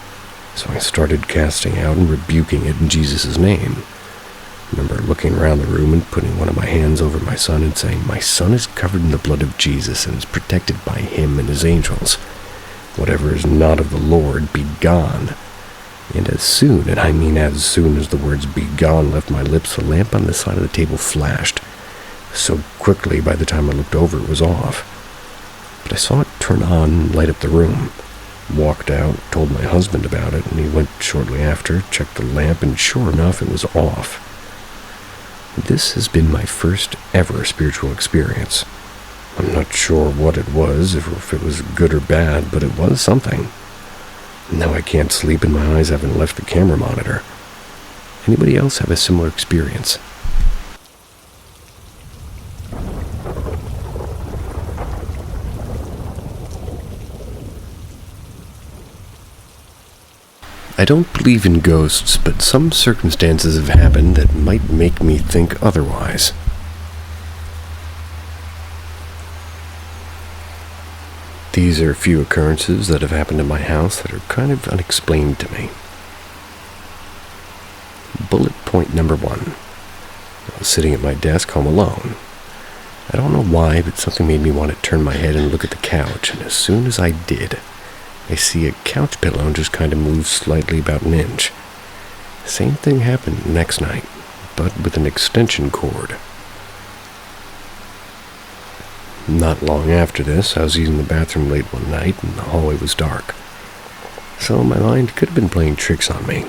so I started casting out and rebuking it in Jesus' name. I remember looking around the room and putting one of my hands over my son and saying, "My son is covered in the blood of Jesus and is protected by him and his angels. Whatever is not of the Lord, be gone." And as soon, and I mean as soon as the words "be gone" left my lips, the lamp on the side of the table flashed. So quickly, by the time I looked over, it was off. But I saw it turn on and light up the room. Walked out, told my husband about it, and he went shortly after, checked the lamp, and sure enough, it was off. This has been my first ever spiritual experience. I'm not sure what it was, if it was good or bad, but it was something. Now I can't sleep and my eyes haven't left the camera monitor. Anybody else have a similar experience? I don't believe in ghosts, but some circumstances have happened that might make me think otherwise. These are a few occurrences that have happened in my house that are kind of unexplained to me. Bullet point number 1. I was sitting at my desk home alone. I don't know why, but something made me want to turn my head and look at the couch, and as soon as I did, I see a couch pillow just kind of move slightly about an inch. Same thing happened next night, but with an extension cord. Not long after this, I was using the bathroom late one night and the hallway was dark. So my mind could have been playing tricks on me.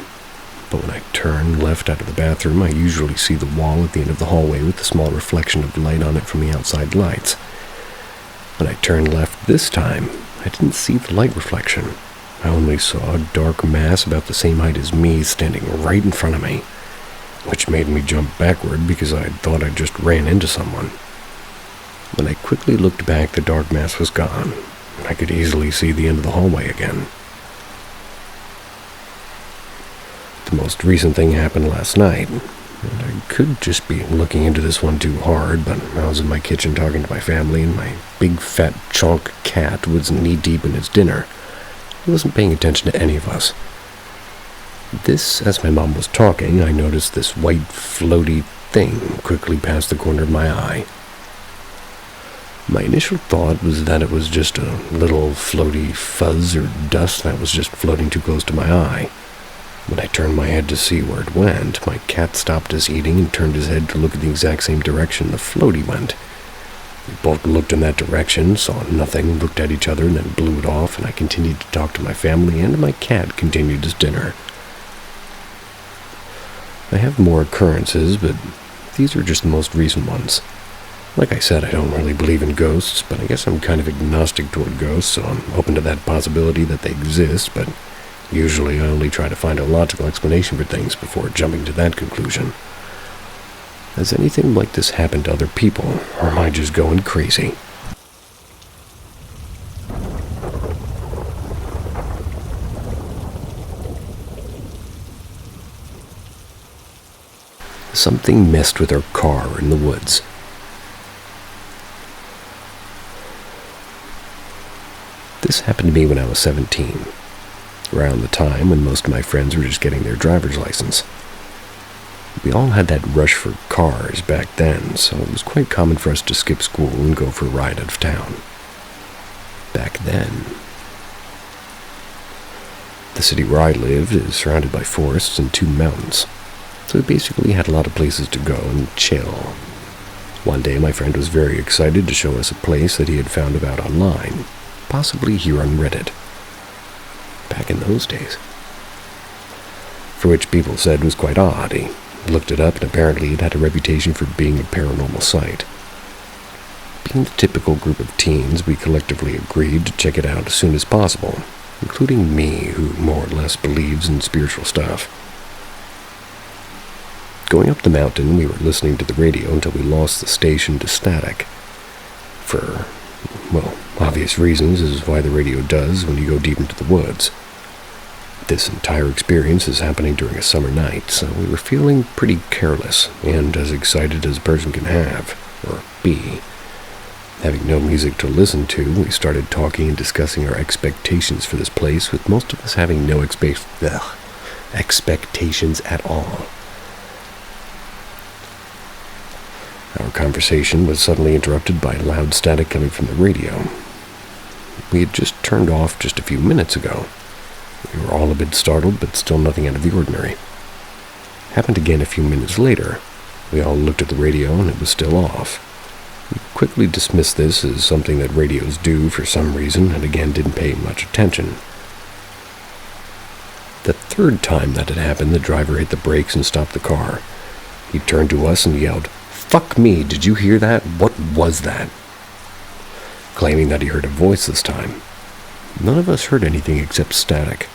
But when I turn left out of the bathroom, I usually see the wall at the end of the hallway with a small reflection of light on it from the outside lights. When I turned left this time, I didn't see the light reflection. I only saw a dark mass about the same height as me standing right in front of me, which made me jump backward because I thought I just ran into someone. When I quickly looked back, the dark mass was gone, and I could easily see the end of the hallway again. The most recent thing happened last night, and I could just be looking into this one too hard, but I was in my kitchen talking to my family, and my big fat chonk cat was knee-deep in his dinner. He wasn't paying attention to any of us. As my mom was talking, I noticed this white floaty thing quickly past the corner of my eye. My initial thought was that it was just a little floaty fuzz or dust that was just floating too close to my eye. When I turned my head to see where it went, my cat stopped his eating and turned his head to look at the exact same direction the floaty went. We both looked in that direction, saw nothing, looked at each other, and then blew it off, and I continued to talk to my family, and my cat continued his dinner. I have more occurrences, but these are just the most recent ones. Like I said, I don't really believe in ghosts, but I guess I'm kind of agnostic toward ghosts, so I'm open to that possibility that they exist, but usually I only try to find a logical explanation for things before jumping to that conclusion. Has anything like this happened to other people, or am I just going crazy? Something messed with our car in the woods. This happened to me when I was 17, around the time when most of my friends were just getting their driver's license. We all had that rush for cars back then, so it was quite common for us to skip school and go for a ride out of town. Back then. The city where I lived is surrounded by forests and 2 mountains, so we basically had a lot of places to go and chill. One day my friend was very excited to show us a place that he had found about online, possibly here on Reddit. Back in those days. For which people said was quite odd. He looked it up and apparently it had a reputation for being a paranormal site. Being the typical group of teens, we collectively agreed to check it out as soon as possible, including me, who more or less believes in spiritual stuff. Going up the mountain, we were listening to the radio until we lost the station to static. For, well, obvious reasons is why the radio does when you go deep into the woods. This entire experience is happening during a summer night, so we were feeling pretty careless and as excited as a person can have, or be. Having no music to listen to, we started talking and discussing our expectations for this place, with most of us having no expectations at all. Our conversation was suddenly interrupted by loud static coming from the radio. We had just turned off just a few minutes ago. We were all a bit startled, but still nothing out of the ordinary. Happened again a few minutes later. We all looked at the radio and it was still off. We quickly dismissed this as something that radios do for some reason and again didn't pay much attention. The 3rd time that had happened, the driver hit the brakes and stopped the car. He turned to us and yelled, "Fuck me, did you hear that? What was that?" Claiming that he heard a voice this time. None of us heard anything except static.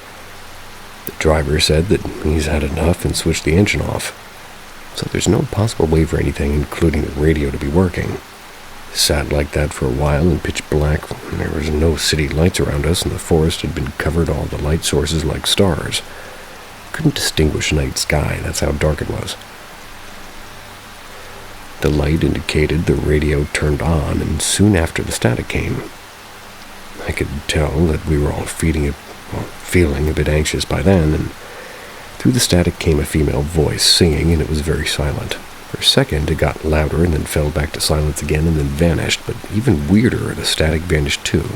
The driver said that he's had enough and switched the engine off. So there's no possible way for anything, including the radio, to be working. Sat like that for a while in pitch black. There was no city lights around us, and the forest had been covered all the light sources like stars. Couldn't distinguish night sky, that's how dark it was. The light indicated the radio turned on, and soon after the static came. I could tell that we were all feeling a bit anxious by then, and through the static came a female voice singing, and it was very silent. For a second, it got louder and then fell back to silence again and then vanished, but even weirder, the static vanished too.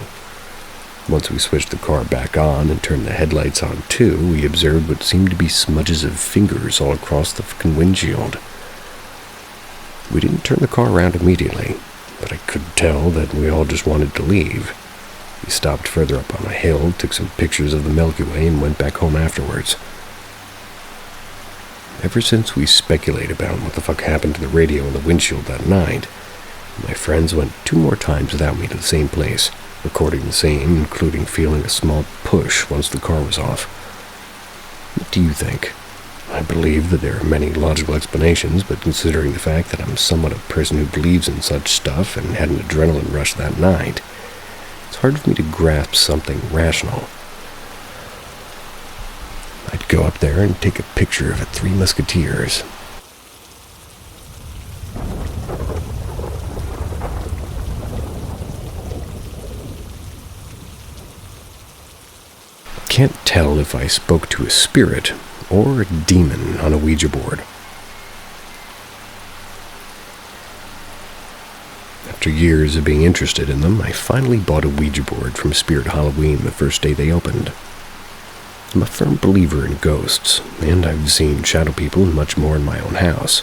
Once we switched the car back on and turned the headlights on too, we observed what seemed to be smudges of fingers all across the fucking windshield. We didn't turn the car around immediately, but I could tell that we all just wanted to leave. We stopped further up on a hill, took some pictures of the Milky Way, and went back home afterwards. Ever since we speculated about what the fuck happened to the radio and the windshield that night, my friends went 2 more times without me to the same place, recording the same, including feeling a small push once the car was off. What do you think? I believe that there are many logical explanations, but considering the fact that I'm somewhat a person who believes in such stuff and had an adrenaline rush that night, it's hard for me to grasp something rational. I'd go up there and take a picture of the 3 Musketeers. Can't tell if I spoke to a spirit or a demon on a Ouija board. After years of being interested in them, I finally bought a Ouija board from Spirit Halloween the first day they opened. I'm a firm believer in ghosts, and I've seen shadow people and much more in my own house,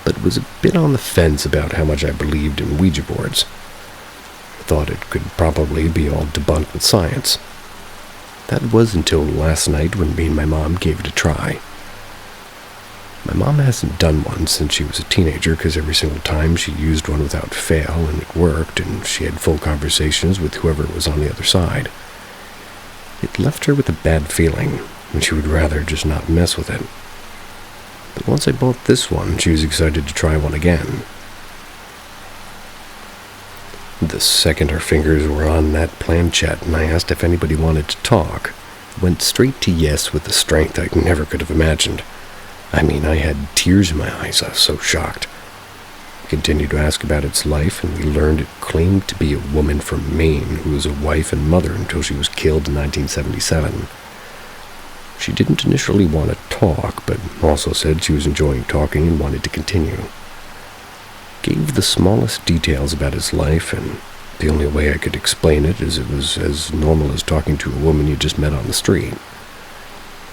but was a bit on the fence about how much I believed in Ouija boards. I thought it could probably be all debunked with science. That was until last night when me and my mom gave it a try. My mom hasn't done one since she was a teenager because every single time she used one without fail and it worked and she had full conversations with whoever was on the other side. It left her with a bad feeling and she would rather just not mess with it. But once I bought this one, she was excited to try one again. The second her fingers were on that planchette and I asked if anybody wanted to talk, it went straight to yes with a strength I never could have imagined. I mean, I had tears in my eyes. I was so shocked. We continued to ask about its life, and we learned it claimed to be a woman from Maine who was a wife and mother until she was killed in 1977. She didn't initially want to talk, but also said she was enjoying talking and wanted to continue. Gave the smallest details about his life, and the only way I could explain it is it was as normal as talking to a woman you just met on the street.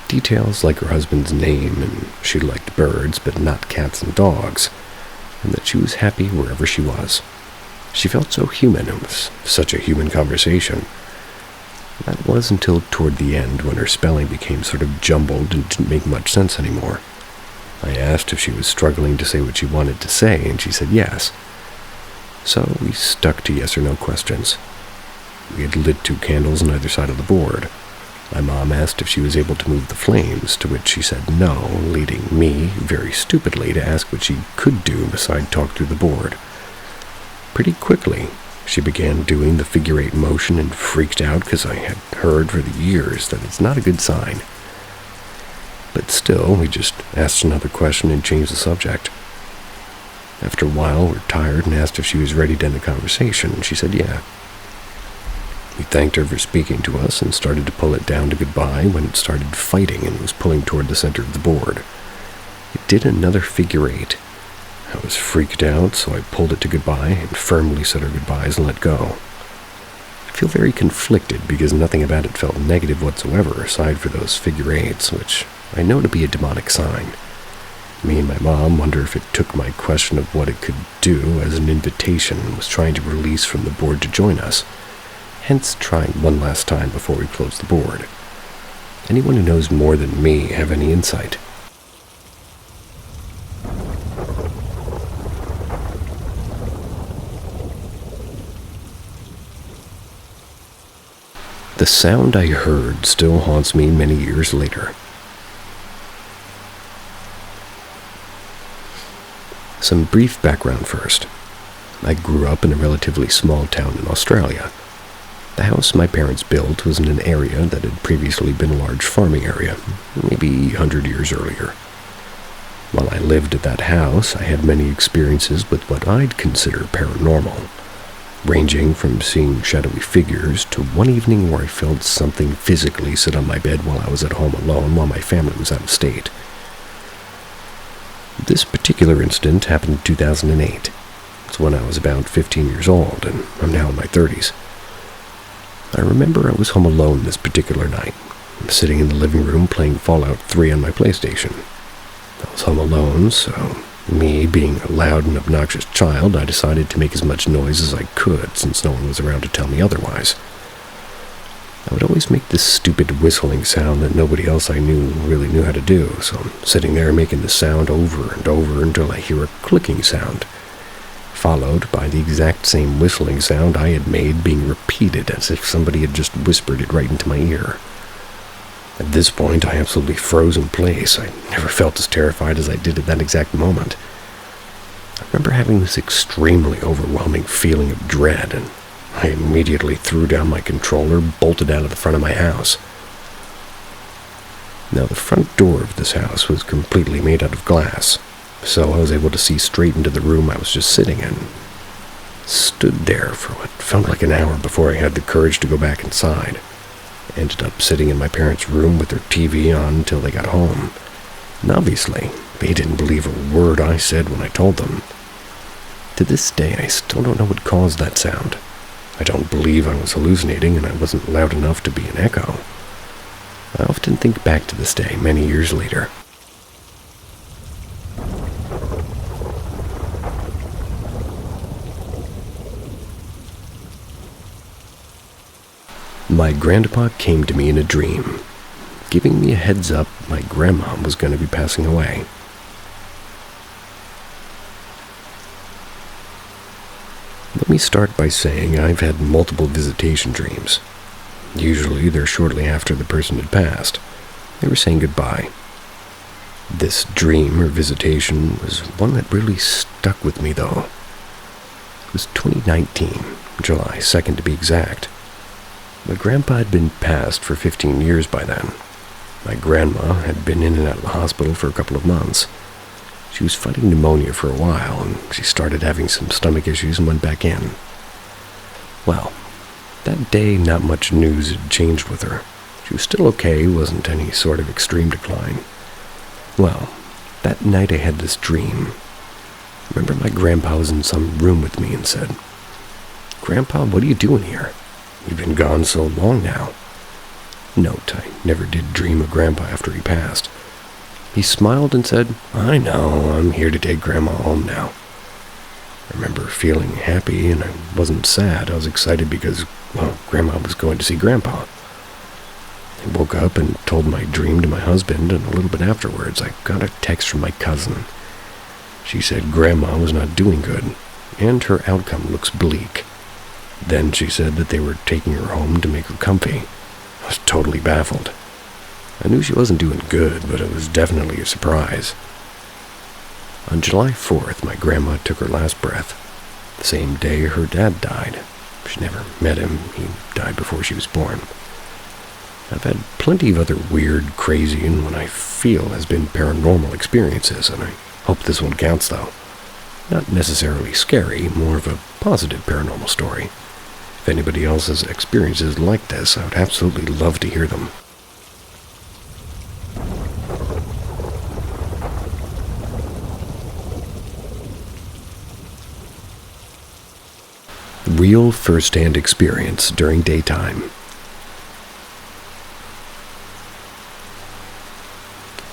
Details like her husband's name, and she liked birds but not cats and dogs, and that she was happy wherever she was. She felt so human. It was such a human conversation. That was until toward the end, when her spelling became sort of jumbled and didn't make much sense anymore. I asked if she was struggling to say what she wanted to say, and she said yes. So we stuck to yes or no questions. We had lit 2 candles on either side of the board. My mom asked if she was able to move the flames, to which she said no, leading me, very stupidly, to ask what she could do besides talk through the board. Pretty quickly, she began doing the figure 8 motion and freaked out because I had heard for the years that it's not a good sign. But still, we just asked another question and changed the subject. After a while, we were tired and asked if she was ready to end the conversation, and she said yeah. We thanked her for speaking to us and started to pull it down to goodbye when it started fighting and was pulling toward the center of the board. It did another figure 8. I was freaked out, so I pulled it to goodbye and firmly said our goodbyes and let go. I feel very conflicted because nothing about it felt negative whatsoever aside for those figure 8s, which I know to be a demonic sign. Me and my mom wonder if it took my question of what it could do as an invitation and was trying to release from the board to join us, hence trying one last time before we close the board. Anyone who knows more than me have any insight? The sound I heard still haunts me many years later. Some brief background first. I grew up in a relatively small town in Australia. The house my parents built was in an area that had previously been a large farming area, maybe 100 years earlier. While I lived at that house, I had many experiences with what I'd consider paranormal, ranging from seeing shadowy figures to one evening where I felt something physically sit on my bed while I was at home alone while my family was out of state. This particular incident happened in 2008. It's when I was about 15 years old, and I'm now in my 30s. I remember I was home alone this particular night, sitting in the living room playing Fallout 3 on my PlayStation. I was home alone, so me being a loud and obnoxious child, I decided to make as much noise as I could since no one was around to tell me otherwise. I would always make this stupid whistling sound that nobody else I knew really knew how to do, so I'm sitting there making the sound over and over until I hear a clicking sound, followed by the exact same whistling sound I had made being repeated as if somebody had just whispered it right into my ear. At this point, I absolutely froze in place. I never felt as terrified as I did at that exact moment. I remember having this extremely overwhelming feeling of dread, and I immediately threw down my controller, bolted out of the front of my house. Now, the front door of this house was completely made out of glass, so I was able to see straight into the room I was just sitting in. Stood there for what felt like an hour before I had the courage to go back inside. Ended up sitting in my parents' room with their TV on until they got home. And obviously, they didn't believe a word I said when I told them. To this day, I still don't know what caused that sound. I don't believe I was hallucinating, and I wasn't loud enough to be an echo. I often think back to this day many years later. My grandpa came to me in a dream, giving me a heads up my grandma was going to be passing away. Let me start by saying I've had multiple visitation dreams. Usually they're shortly after the person had passed. They were saying goodbye. This dream or visitation was one that really stuck with me, though. It was 2019, July 2nd to be exact. My grandpa had been passed for 15 years by then. My grandma had been in and out of the hospital for a couple of months. She was fighting pneumonia for a while, and she started having some stomach issues and went back in. Well, that day not much news had changed with her. She was still okay, wasn't any sort of extreme decline. Well, that night I had this dream. Remember, my grandpa was in some room with me and said, "Grandpa, what are you doing here? You've been gone so long now." Note, I never did dream of Grandpa after he passed. He smiled and said, "I know, I'm here to take Grandma home now." I remember feeling happy, and I wasn't sad. I was excited because, well, Grandma was going to see Grandpa. I woke up and told my dream to my husband, and a little bit afterwards, I got a text from my cousin. She said Grandma was not doing good, and her outcome looks bleak. Then she said that they were taking her home to make her comfy. I was totally baffled. I knew she wasn't doing good, but it was definitely a surprise. On July 4th, my grandma took her last breath. The same day her dad died. She never met him. He died before she was born. I've had plenty of other weird, crazy, and what I feel has been paranormal experiences, and I hope this one counts, though. Not necessarily scary, more of a positive paranormal story. If anybody else has experiences like this, I would absolutely love to hear them. Real first-hand experience during daytime.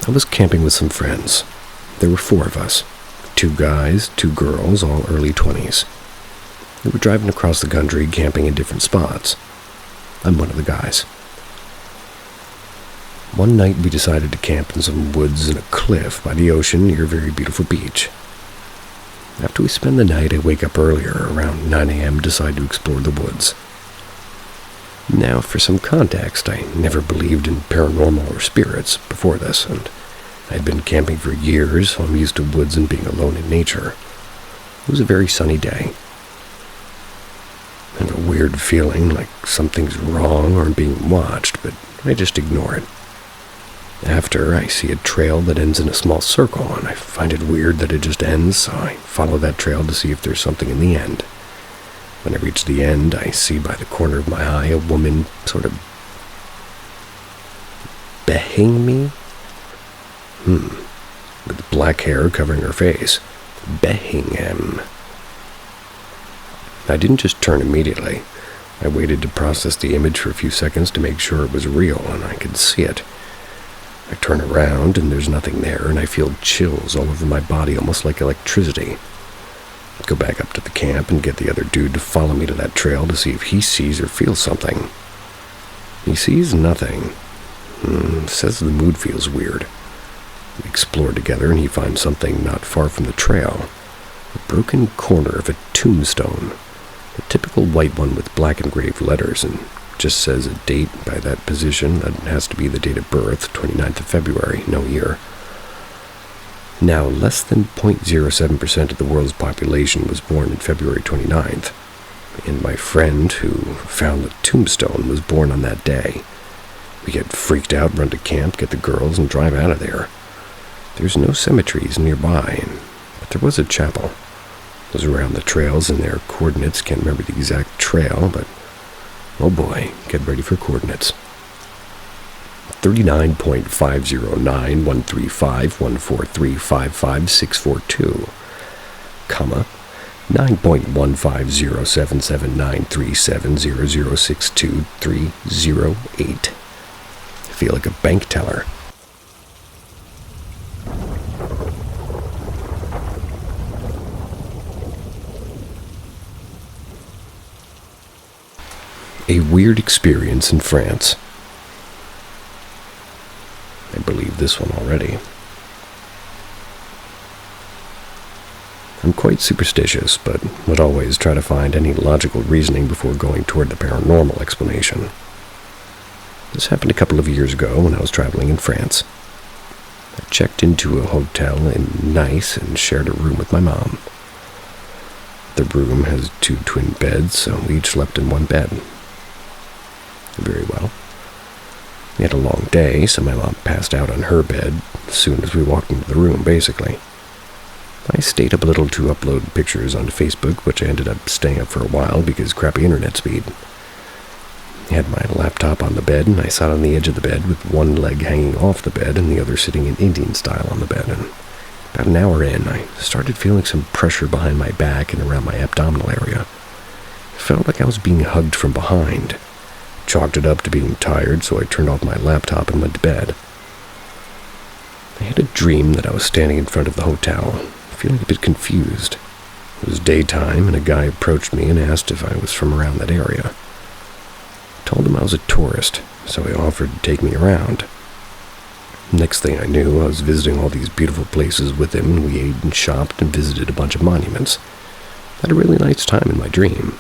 I was camping with some friends. There were 4 of us. 2 guys, 2 girls, all early 20s. We were driving across the country, camping in different spots. I'm one of the guys. One night we decided to camp in some woods and a cliff by the ocean near a very beautiful beach. After we spend the night, I wake up earlier, around 9 a.m., decide to explore the woods. Now, for some context, I never believed in paranormal or spirits before this, and I'd been camping for years, so I'm used to woods and being alone in nature. It was a very sunny day. I have a weird feeling like something's wrong or I'm being watched, but I just ignore it. After, I see a trail that ends in a small circle, and I find it weird that it just ends, so I follow that trail to see if there's something in the end. When I reach the end, I see by the corner of my eye a woman sort of behing me? With black hair covering her face. Behing him. I didn't just turn immediately. I waited to process the image for a few seconds to make sure it was real and I could see it. I turn around and there's nothing there, and I feel chills all over my body, almost like electricity. I go back up to the camp and get the other dude to follow me to that trail to see if he sees or feels something. He sees nothing. Says the mood feels weird. We explore together and he finds something not far from the trail. A broken corner of a tombstone. A typical white one with black engraved letters, and just says a date by that position. That has to be the date of birth, 29th of February, no year. Now, less than 0.07% of the world's population was born on February 29th, and my friend who found the tombstone was born on that day. We get freaked out, run to camp, get the girls, and drive out of there. There's no cemeteries nearby, but there was a chapel. It was around the trails, and their coordinates, can't remember the exact trail, but oh boy, get ready for coordinates. 39.509.135.143.55642, comma, 9.150779370062308. I feel like a bank teller. A weird experience in France. I believe this one already. I'm quite superstitious, but would always try to find any logical reasoning before going toward the paranormal explanation. This happened a couple of years ago when I was traveling in France. I checked into a hotel in Nice and shared a room with my mom. The room has 2 twin beds, so we each slept in one bed. Very well. We had a long day, so my mom passed out on her bed as soon as we walked into the room, basically. I stayed up a little to upload pictures onto Facebook, which I ended up staying up for a while because crappy internet speed. I had my laptop on the bed, and I sat on the edge of the bed with one leg hanging off the bed and the other sitting in Indian style on the bed. And about an hour in, I started feeling some pressure behind my back and around my abdominal area. It felt like I was being hugged from behind. Chalked it up to being tired, so I turned off my laptop and went to bed. I had a dream that I was standing in front of the hotel, feeling a bit confused. It was daytime, and a guy approached me and asked if I was from around that area. I told him I was a tourist, so he offered to take me around. Next thing I knew, I was visiting all these beautiful places with him, and we ate and shopped and visited a bunch of monuments. I had a really nice time in my dream.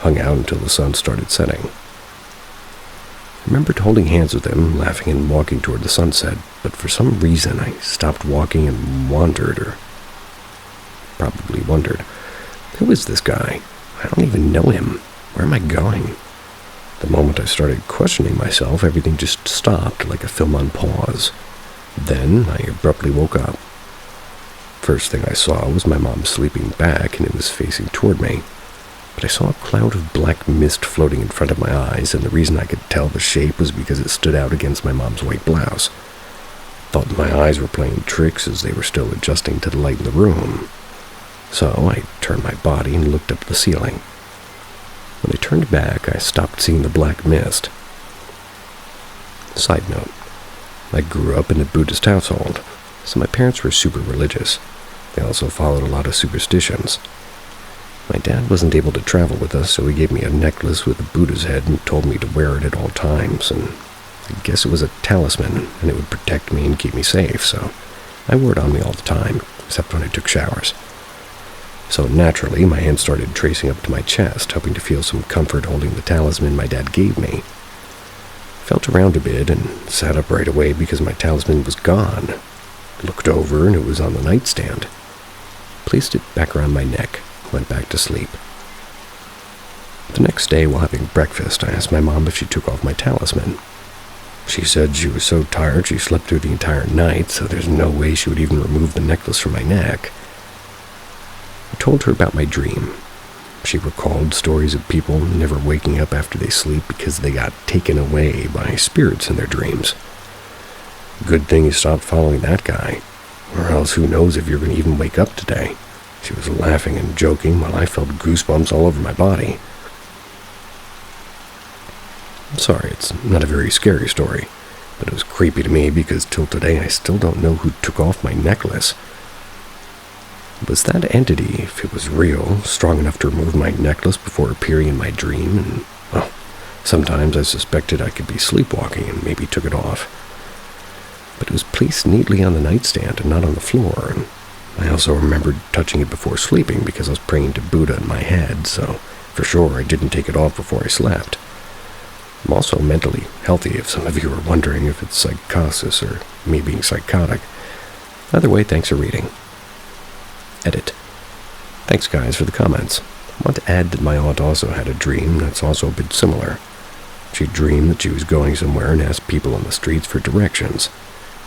Hung out until the sun started setting. I remembered holding hands with him, laughing and walking toward the sunset, but for some reason I stopped walking and wandered, or probably wondered, who is this guy? I don't even know him. Where am I going? The moment I started questioning myself, everything just stopped like a film on pause. Then I abruptly woke up. First thing I saw was my mom sleeping back, and it was facing toward me. But I saw a cloud of black mist floating in front of my eyes, and the reason I could tell the shape was because it stood out against my mom's white blouse. Thought my eyes were playing tricks as they were still adjusting to the light in the room. So I turned my body and looked up at the ceiling. When I turned back, I stopped seeing the black mist. Side note, I grew up in a Buddhist household, so my parents were super religious. They also followed a lot of superstitions. My dad wasn't able to travel with us, so he gave me a necklace with a Buddha's head and told me to wear it at all times, and I guess it was a talisman, and it would protect me and keep me safe, so I wore it on me all the time, except when I took showers. So naturally, my hand started tracing up to my chest, hoping to feel some comfort holding the talisman my dad gave me. Felt around a bit and sat up right away because my talisman was gone. Looked over and it was on the nightstand. Placed it back around my neck. Went back to sleep. The next day, while having breakfast, I asked my mom if she took off my talisman. She said she was so tired she slept through the entire night, so there's no way she would even remove the necklace from my neck. I told her about my dream. She recalled stories of people never waking up after they sleep because they got taken away by spirits in their dreams. Good thing you stopped following that guy, or else who knows if you're going to even wake up today. She was laughing and joking while I felt goosebumps all over my body. I'm sorry, it's not a very scary story, but it was creepy to me because till today I still don't know who took off my necklace. Was that entity, if it was real, strong enough to remove my necklace before appearing in my dream? And, well, sometimes I suspected I could be sleepwalking and maybe took it off. But it was placed neatly on the nightstand and not on the floor, and I also remembered touching it before sleeping because I was praying to Buddha in my head, so for sure I didn't take it off before I slept. I'm also mentally healthy if some of you are wondering if it's psychosis or me being psychotic. Either way, thanks for reading. Edit. Thanks guys for the comments. I want to add that my aunt also had a dream that's also a bit similar. She dreamed that she was going somewhere and asked people on the streets for directions.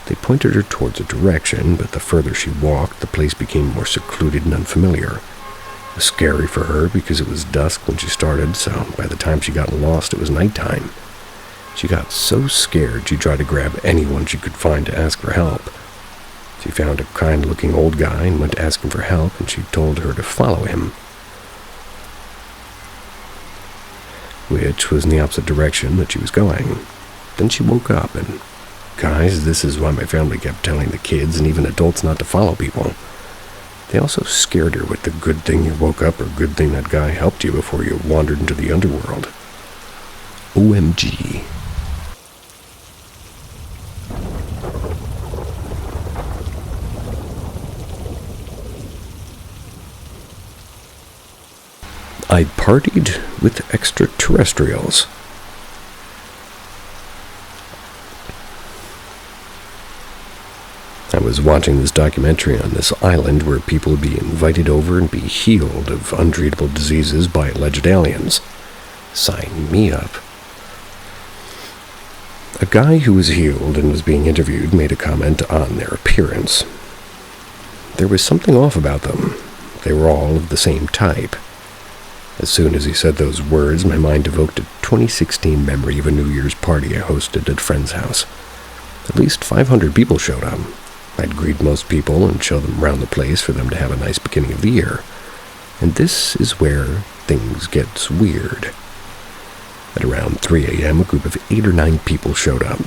They pointed her towards a direction, but the further she walked, the place became more secluded and unfamiliar. It was scary for her because it was dusk when she started, so by the time she got lost, it was nighttime. She got so scared she tried to grab anyone she could find to ask for help. She found a kind-looking old guy and went to ask him for help, and she told her to follow him, which was in the opposite direction that she was going. Then she woke up and, guys, this is why my family kept telling the kids and even adults not to follow people. They also scared her with the good thing you woke up or good thing that guy helped you before you wandered into the underworld. OMG. I partied with extraterrestrials. was watching this documentary on this island where people would be invited over and be healed of untreatable diseases by alleged aliens. Sign me up. A guy who was healed and was being interviewed made a comment on their appearance. There was something off about them. They were all of the same type. As soon as he said those words, my mind evoked a 2016 memory of a New Year's party I hosted at a friend's house. At least 500 people showed up. I'd greet most people and show them around the place for them to have a nice beginning of the year. And this is where things get weird. At around 3 a.m., a group of 8 or 9 people showed up.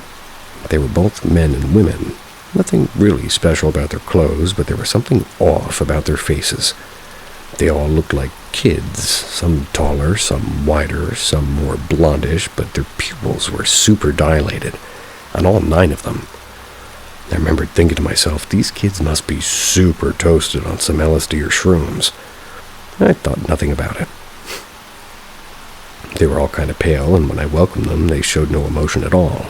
They were both men and women. Nothing really special about their clothes, but there was something off about their faces. They all looked like kids, some taller, some wider, some more blondish, but their pupils were super dilated, on all 9 of them. I remembered thinking to myself, these kids must be super toasted on some LSD or shrooms. I thought nothing about it. They were all kind of pale, and when I welcomed them, they showed no emotion at all.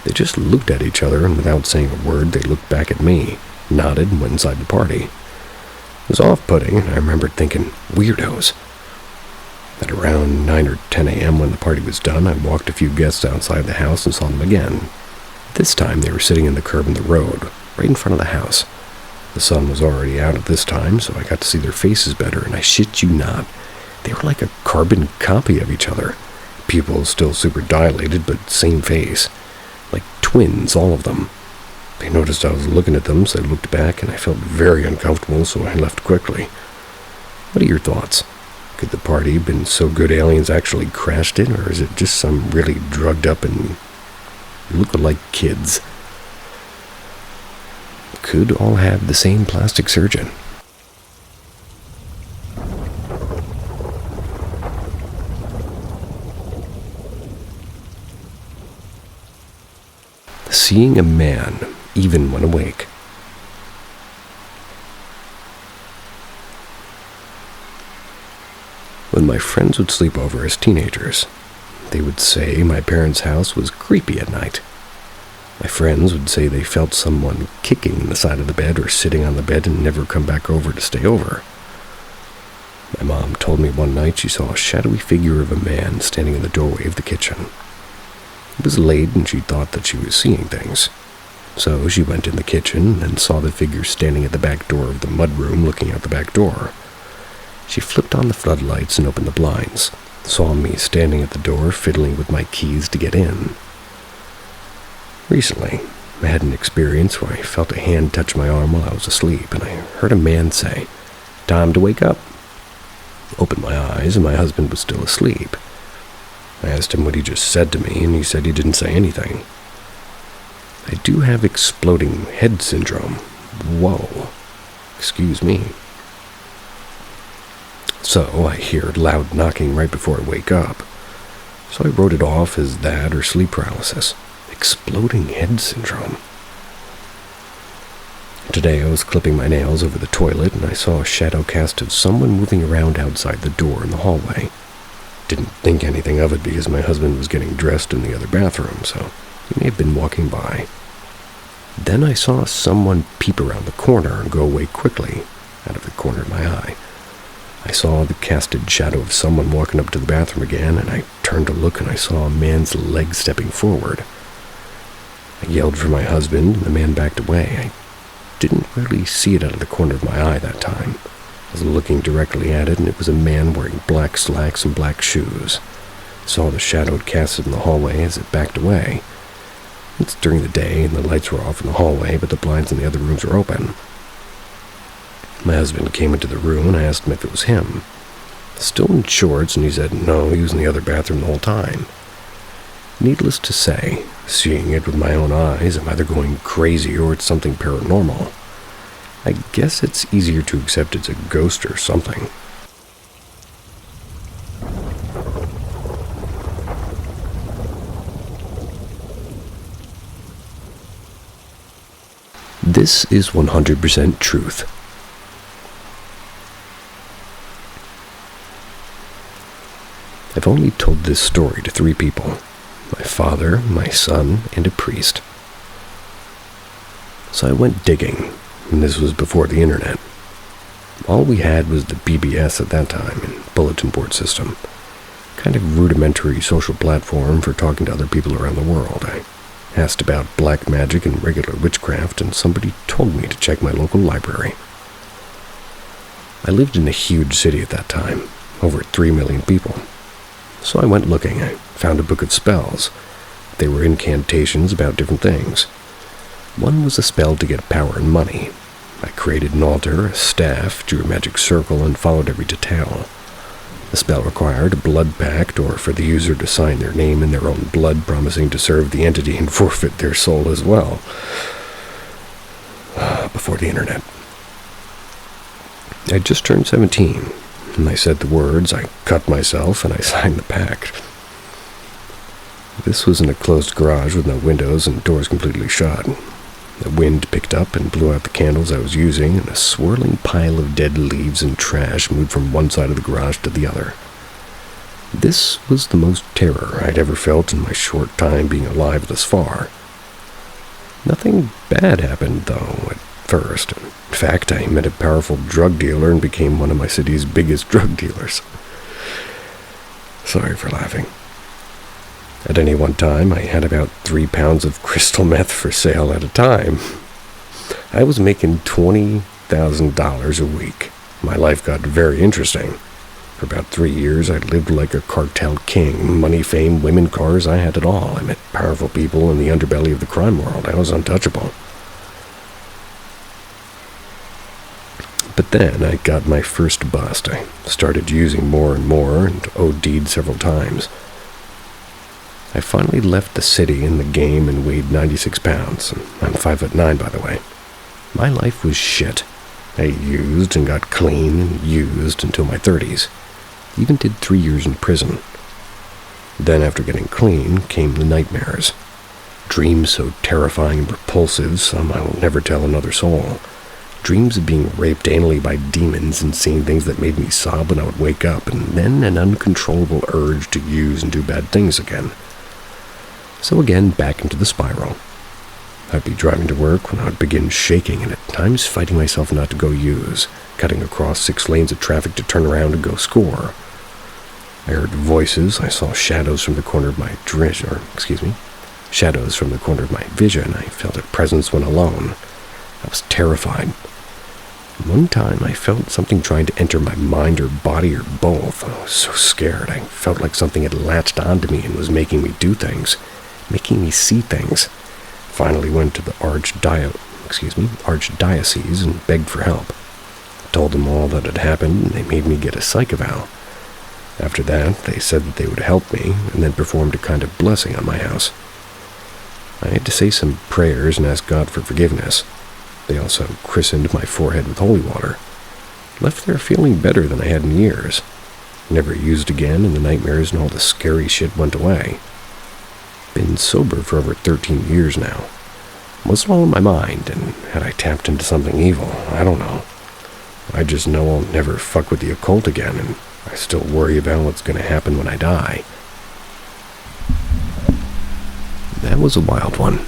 They just looked at each other, and without saying a word, they looked back at me, nodded, and went inside the party. It was off-putting, and I remembered thinking, weirdos. At around 9 or 10 a.m. when the party was done, I walked a few guests outside the house and saw them again. This time they were sitting in the curb in the road, right in front of the house. The sun was already out at this time, so I got to see their faces better, and I shit you not, they were like a carbon copy of each other. Pupils still super dilated, but same face. Like twins, all of them. They noticed I was looking at them, so I looked back, and I felt very uncomfortable, so I left quickly. What are your thoughts? Could the party have been so good aliens actually crashed it, or is it just some really drugged up and look-alike kids? Could all have the same plastic surgeon. Seeing a man, even when awake. When my friends would sleep over as teenagers, they would say my parents' house was creepy at night. My friends would say they felt someone kicking the side of the bed or sitting on the bed and never come back over to stay over. My mom told me one night she saw a shadowy figure of a man standing in the doorway of the kitchen. It was late and she thought that she was seeing things. So she went in the kitchen and saw the figure standing at the back door of the mudroom looking out the back door. She flipped on the floodlights and opened the blinds, saw me standing at the door fiddling with my keys to get in. Recently, I had an experience where I felt a hand touch my arm while I was asleep, and I heard a man say, "Time to wake up." I opened my eyes and my husband was still asleep. I asked him what he just said to me, and he said he didn't say anything. I do have exploding head syndrome. Whoa. Excuse me. So I hear loud knocking right before I wake up. So I wrote it off as that or sleep paralysis. Exploding head syndrome. Today I was clipping my nails over the toilet, and I saw a shadow cast of someone moving around outside the door in the hallway. Didn't think anything of it because my husband was getting dressed in the other bathroom, so he may have been walking by. Then I saw someone peep around the corner and go away quickly, out of the corner of my eye. I saw the casted shadow of someone walking up to the bathroom again, and I turned to look and I saw a man's leg stepping forward. I yelled for my husband, and the man backed away. I didn't really see it out of the corner of my eye that time. I was looking directly at it, and it was a man wearing black slacks and black shoes. I saw the shadow it casted in the hallway as it backed away. It's during the day, and the lights were off in the hallway, but the blinds in the other rooms were open. My husband came into the room, and I asked him if it was him. Still in shorts, and he said no, he was in the other bathroom the whole time. Needless to say, seeing it with my own eyes, I'm either going crazy or it's something paranormal. I guess it's easier to accept it's a ghost or something. This is 100% truth. I've only told this story to 3 people. My father, my son, and a priest. So I went digging, and this was before the internet. All we had was the BBS at that time, and bulletin board system. Kind of rudimentary social platform for talking to other people around the world. I asked about black magic and regular witchcraft, and somebody told me to check my local library. I lived in a huge city at that time, over 3 million people. So I went looking. I found a book of spells. They were incantations about different things. One was a spell to get power and money. I created an altar, a staff, drew a magic circle, and followed every detail. The spell required a blood pact, or for the user to sign their name in their own blood, promising to serve the entity and forfeit their soul as well. Before the internet. I just turned 17, and I said the words, I cut myself, and I signed the pact. This was in a closed garage with no windows and doors completely shut. The wind picked up and blew out the candles I was using, and a swirling pile of dead leaves and trash moved from one side of the garage to the other. This was the most terror I'd ever felt in my short time being alive thus far. Nothing bad happened, though, at first. In fact, I met a powerful drug dealer and became one of my city's biggest drug dealers. Sorry for laughing. At any one time, I had about 3 pounds of crystal meth for sale at a time. I was making $20,000 a week. My life got very interesting. For about 3 years, I lived like a cartel king. Money, fame, women, cars, I had it all. I met powerful people in the underbelly of the crime world. I was untouchable. But then I got my first bust. I started using more and more and OD'd several times. I finally left the city in the game and weighed 96 pounds. I'm 5'9", by the way. My life was shit. I used and got clean and used until my 30s. Even did 3 years in prison. Then after getting clean came the nightmares. Dreams so terrifying and repulsive, some I will never tell another soul. Dreams of being raped anally by demons and seeing things that made me sob when I would wake up, and then an uncontrollable urge to use and do bad things again. So again, back into the spiral. I'd be driving to work when I would begin shaking and at times fighting myself not to go use, cutting across 6 lanes of traffic to turn around and go score. I heard voices, I saw shadows from the corner of my shadows from the corner of my vision. I felt a presence when alone. I was terrified. One time I felt something trying to enter my mind or body or both. I was so scared. I felt like something had latched onto me and was making me do things, making me see things. Finally went to the archdiocese and begged for help. I told them all that had happened, and they made me get a psych eval. After that, they said that they would help me, and then performed a kind of blessing on my house. I had to say some prayers and ask God for forgiveness. They also christened my forehead with holy water. Left there feeling better than I had in years. Never used again, and the nightmares and all the scary shit went away. Been sober for over 13 years now. Was it all in my mind, and had I tapped into something evil? I don't know. I just know I'll never fuck with the occult again, and I still worry about what's going to happen when I die. That was a wild one.